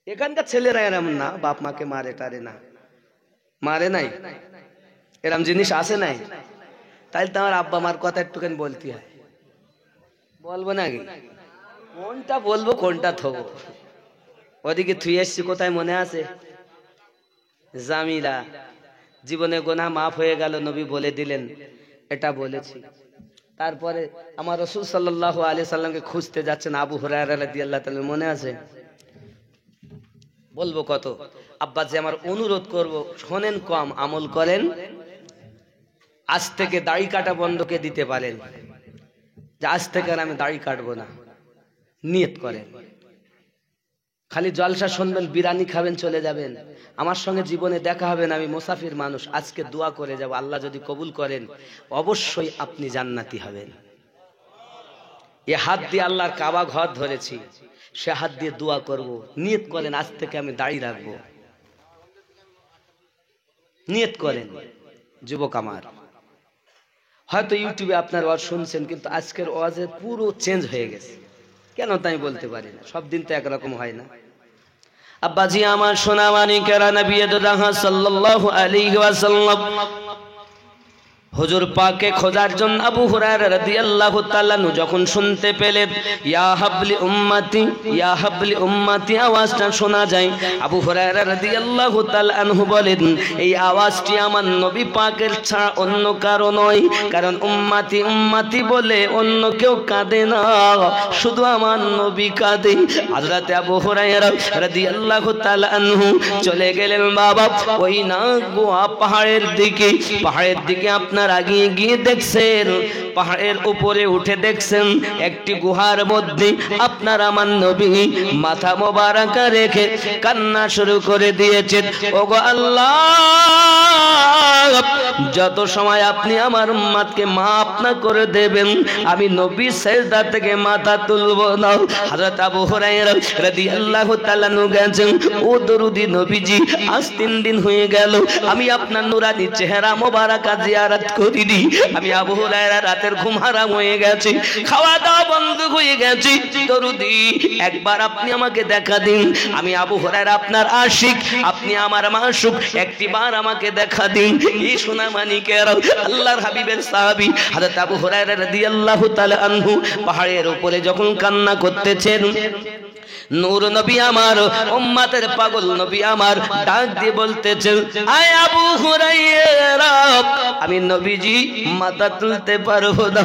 এখানকার ছেলেরা এরম না, বাপ মাকে মারে টারে না, মারে নাই, এরম জিনিস আছে নাই। তাইলে তো আমার আব্বা মার কথা একটুখানি বলতে হয়। বলবো নাকি? কোনটা বলবো কোনটা থবো? ওদিকে থুই এসছি কোথায় মনে আছে? জামিলা, জীবনে গোনা মাফ হয়ে গেল, নবী বলে দিলেন এটা বলেছি। তারপরে আমার রাসূল সাল্লাল্লাহু আলাইহি সাল্লামকে খুঁজতে যাচ্ছেন আবু হুরায়রা রাদিয়াল্লাহু তাআলা, মনে আছে? বলবো কত? আব্বা যে আমার অনুরোধ করব, শোনেন, কম আমল করেন। আজ থেকে দাড়ি কাটা বন্ধকে দিতে পারেন যে আজ থেকে আর আমি দাড়ি কাটবো না, নিয়ত করেন। খালি জলসা শুনবেন, বিরিয়ানি খাবেন, চলে যাবেন। আমার সঙ্গে জীবনে দেখা হবে না, আমি মুসাফির মানুষ। আজকে দোয়া করে যাব, আল্লাহ যদি কবুল করেন অবশ্যই আপনি জান্নাতি হবেন। এ হাত দিয়ে আল্লাহর কাবা ঘর ধরেছি, সে হাত দিয়ে দোয়া করব। নিয়ত করেন আজ থেকে আমি দাড়ি রাখবো, নিয়ত করেন। যুবক আমার, হয়তো ইউটিউবে আপনার ওয়াজ শুনছেন, কিন্তু আজকের ওয়াজে পুরো চেঞ্জ হয়ে গেছে। কেন তাই বলতে পারি না, সব দিন তো একরকম হয় না। আব্বাজি আমার, সোনা মানিকেরা, নবী সাল্লাল্লাহু আলাইহি ওয়াসাল্লাম হুজুর পাকে খোঁজার জন্য আবু হুরায়রা রাদিয়াল্লাহু তাআলা যখন শুনতে পেলেন ইয়া হাবলি উম্মতি, ইয়া হাবলি উম্মতি আওয়াজটা শোনা যায়, আবু হুরায়রা রাদিয়াল্লাহু তাআলা আনহু বলেন এই আওয়াজটি আমার নবী পাকের ছাড়া অন্য কারো নয়। কারণ উম্মতি উম্মতি বলে অন্য কেউ কাঁদে না, শুধু আমার নবী কাঁদে। হযরত আবু হুরায়রা রাদিয়াল্লাহু তাআলা আনহু চলে গেলেন বাবা ওই না গোয়া পাহাড়ের দিকে। পাহাড়ের দিকে আপনার আগিয়ে গিয়ে দেখছেন, পাহাড়ের উপরে উঠে দেখছেন একটি গুহার মধ্যে আপনার আমার নবী মাথা মোবারক রেখে কান্না শুরু করে দিয়েছেন। ওগো আল্লাহ, যত সময় আপনি আমার উম্মতকে মাফ না করে দেবেন আমি নবী সিজদা থেকে মাথা তুলব না। হযরত আবু হুরায়রা রাদিয়াল্লাহু তাআলা গেছেন, ও দরুদি নবীজি, আজ 3 দিন হয়ে গেল আমি আপনার নুরানি চেহারা মোবারক জিয়ারত করিনি। আমি আবু হুরায়রা রাতের ঘুম হারাম হয়ে গেছে, খাওয়া দাওয়া বন্ধ হয়ে গেছে। দরুদি, একবার আপনি আমাকে দেখা দিন। আমি আবু হুরায়রা আপনার আশিক, আপনি আমার মাশুক, একটিবার আমাকে দেখা দিন। এই সোনা মানিকের আল্লাহর হাবিবের সাহাবী হযরত আবু হুরায়রা রাদিয়াল্লাহু তাআলা আনহু পাহাড়ের উপরে যখন কান্না করতেছেন, নূর নবী আমার, উম্মতের পাগল নবী আমার ডাক দিয়ে বলতেছেন, আয় আবু হুরায়রা, আমি নবীজি মাথা তুলতে পারবো না।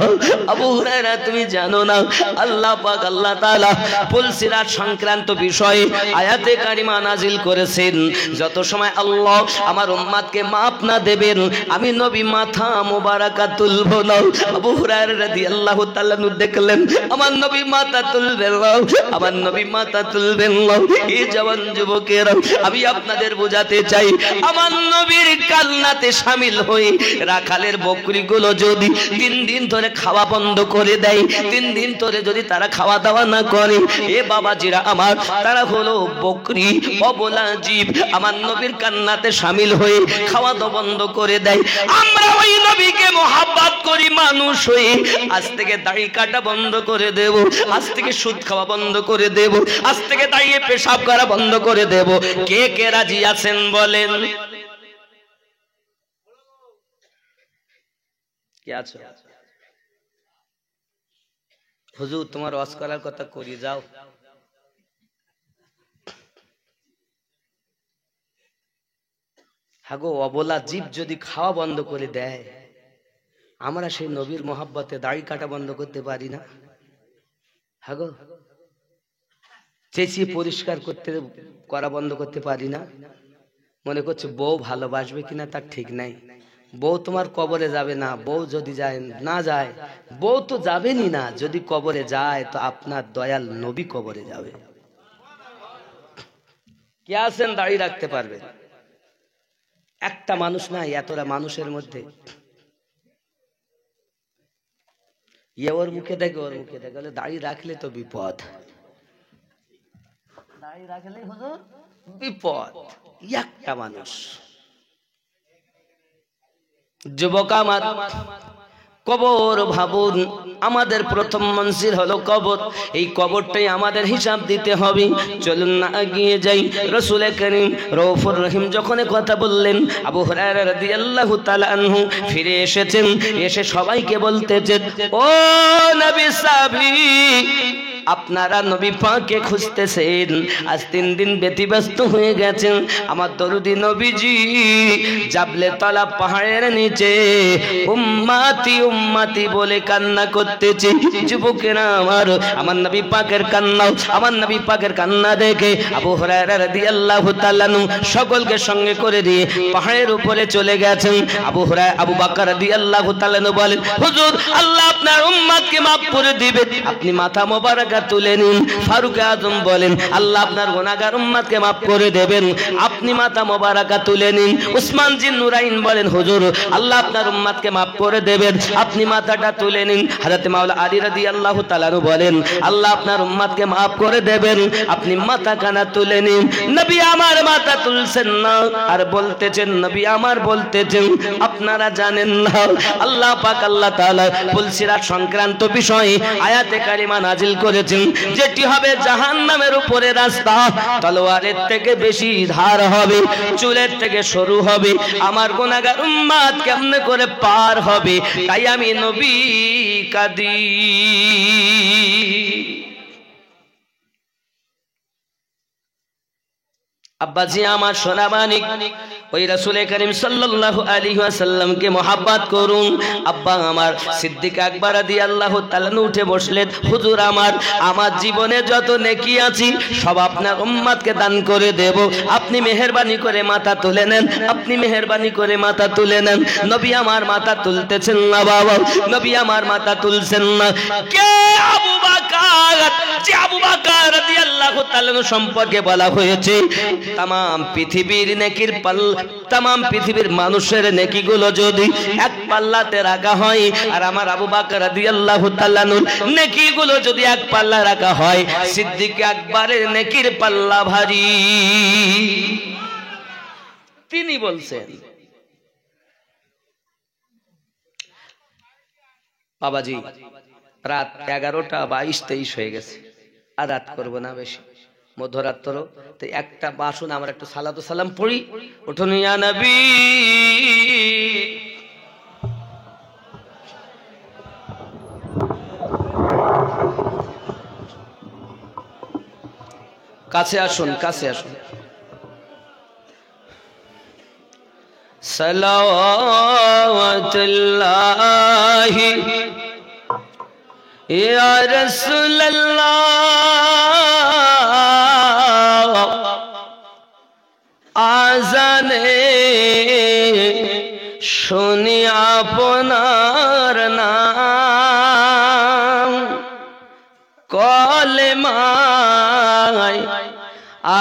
আবু হুরায়রা, তুমি জানো না আল্লাহ পাক আল্লাহ তাআলা পুলসিরাত সংক্রান্ত বিষয়ে আয়াতে কারিমা নাজিল করেছেন, যত সময় আল্লাহ আমার উম্মতকে মাফ না দেবেন আমি নবী মাথা মোবারক তুলবো না। আবু হুরায়রা রাদিয়াল্লাহু তাআলা দেখলেন আমার নবী মাথা তুলবেন না, আমার নবী মাথা তুলবেন না। এই জওয়ান যুবকেরা, আমি আপনাদের বোঝাতে চাই, আমার নবীর কান্নাতে শামিল হয়ে রাখালের বকরিগুলো যদি 3 দিন ধরে খাওয়া বন্ধ করে দেয়, 3 দিন ধরে যদি তারা খাওয়া দাওয়া না করে, এ বাবাজিরা আমার, তারা হলো বকরি অবলা জীব। আমার নবীর কান্নাতে শামিল হয়ে খাওয়া দাওয়া বন্ধ করে দেয়। আমরা ওই নবীকে মহব্বত করি মানুষ হয়ে, আজ থেকে দাড়ি কাটা বন্ধ করে দেব, আজ থেকে সুদ খাওয়া বন্ধ করে দেব, আজ থেকে দাঁড়িয়ে পেশাব করা বন্ধ করে দেব। কে কে রাজি আছেন বলেন? কে আছো? হুজুর তোমার ওয়াজ করার কথা করি, যাও। হাগো, অবলা জীব যদি খাওয়া বন্ধ করে দেয়, আমরা সেই নবীর মহব্বতে দাড়ি কাটা বন্ধ করতে পারি না? হাগো, চেঁচিয়ে পরিষ্কার করতে করা বন্ধ করতে পারি না? মনে করছে বউ ভালোবাসবে কিনা তার ঠিক নাই। বউ তোমার কবরে যাবে না, বউ যদি যায় না যায়, বউ তো যাবেনই না, যদি কবরে যায় তো আপনার দয়াল নবী কবরে যাবে। কে আছেন দাঁড়িয়ে রাখতে পারবে? একটা মানুষ নাই এতটা মানুষের মধ্যে। ওর মুখে দেখে ওর মুখে দেখে, দাঁড়িয়ে রাখলে তো বিপদ, দাঁড়িয়ে রাখলে হুজুর বিপদ। একটা মানুষ। যুবক আমার, কবর ভাবুন, আমাদের প্রথম মঞ্জিল হলো কবর। এই কবরটাই আমাদের হিসাব দিতে হবে। চলুন না এগিয়ে যাই। রাসূল করিম রউফুর রহিম যখন কথা বললেন, আবু হুরায়রা রাদিয়াল্লাহু তাআলা আনহু ফিরে এসেছেন, এসে সবাইকে বলতেছেন, ও নবী সাহাবী, আপনারা নবী পাককে খুঁজতেছেন, আজ 3 দিন ব্যতিব্যস্ত হয়ে গেছেন। আমার দরুদি নবীজি জাবলে তলা পাহাড়ের নিচে উম্মতি উম্মতি বলে কান্না করতেছে। যুবকেরা আমার নবী পাকের কান্না, আমার নবী পাকের কান্না দেখে আবু হুরায়রা রাদিয়াল্লাহু তাআলা সকলকে সঙ্গে করে দিয়ে পাহাড়ের উপরে চলে গেছেন। আবু বকর রাদিয়াল্লাহু তাআলা বলেন, হুজুর আল্লাহ আপনার উম্মতকে maaf করে দিবেন, আপনি মাথা মোবারক তুলে নিন। ফারুক আজম বলেন, আল্লাহ আপনার গুনাহগার উম্মতকে maaf করে দেবেন, আপনি মাথা মোবারক তুলে নিন। উসমান জিন নুরাইন বলেন, হুজুর আল্লাহ আপনার উম্মতকে maaf করে দেবেন, আপনি মাথাটা তুলে নিন। হযরত মাওলা আলী রাদিয়াল্লাহু তাআলা বলেন, আল্লাহ আপনার উম্মতকে maaf করে দেবেন, আপনি মাথা কানা তুলে নিন। নবী আমার মাথা তুলছেন না, আর বলতেছেন, নবী আমার বলতেছেন, আপনারা জানেন না আল্লাহ পাক আল্লাহ তাআলা ফুলসিরাত সংক্রান্ত বিষয়ে আয়াতে কারিমা নাজিল করেছেন, যেটি হবে জাহান্নামের উপরে রাস্তা, তলোয়ারের থেকে বেশি ধার হবে, চুলের থেকে সরু হবে। আমার গুনাহগার উম্মত কেমনে করে পার হবে? তাই আমি নবী কাঁদি। আব্বাজি আমার সোনা মানিক, ওই রাসূল করিম সাল্লাল্লাহু আলাইহি ওয়াসাল্লামকে মহব্বত করুন। আব্বা আমার সিদ্দিক আকবর রাদিয়াল্লাহু তাআলা উঠে বসলেন, হুজুর আমার জীবনে যত নেকি আছে সব আপনার উম্মতকে দান করে দেব, আপনি মেহেরবানি করে মাথা তুলে নেন, আপনি মেহেরবানি করে মাথা তুলে নেন। নবী আমার মাথা তুলতেছেন না বাবা, নবী আমার মাথা তুলছেন না। কে? আবু বকর। যে আবু বকর রাদিয়াল্লাহু তাআলা সম্পর্কে বলা হয়েছে, तमाम পৃথিবীর নেকির পাল্লা, तमाम পৃথিবীর মানুষের নেকিগুলো যদি এক পাল্লাতে রাখা হয়, আর আমার আবু বকর রাদিয়াল্লাহু তাআলা নেকিগুলো যদি এক পাল্লা রাখা হয়, সিদ্দিক আকবরের নেকির পাল্লা ভারী। তিনি বলছেন, বাবাজি রাত 11:22-23 হয়ে গেছে, আর রাত করবো না বেশি, মধ্যরাত্র তো একটা বাসুন আমরা একটু সালাতু সালাম পড়ি। উঠুন ইয়া নবী, কাছে আসুন, কাছে আসুন। সালাওয়াতুল্লাহি ইয়া রাসূলুল্লাহ, আজানে শুনি আপনার নাম, কলেমায়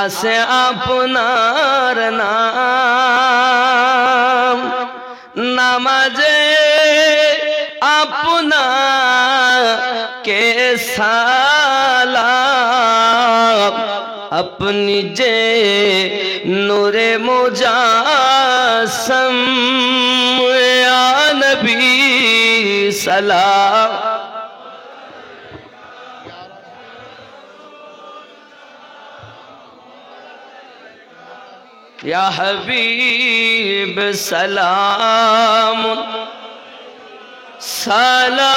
আসে আপনার নাম, নামাজে আপনাকে সালাম, अपनी जे नूरे मुजासम या नबी सलाम। या हबीब सलाम सलावत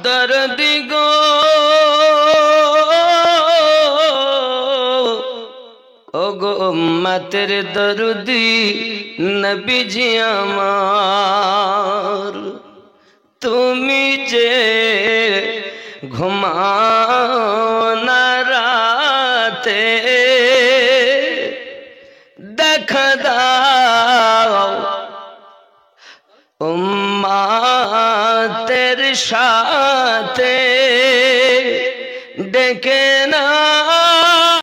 दर्द गो ओगो उम्मतेर दर्दी नबी जी आमार, तुमी जे घुमाओ ना रात সাথে দেখা দাও উম্মতের সাথে ডেকে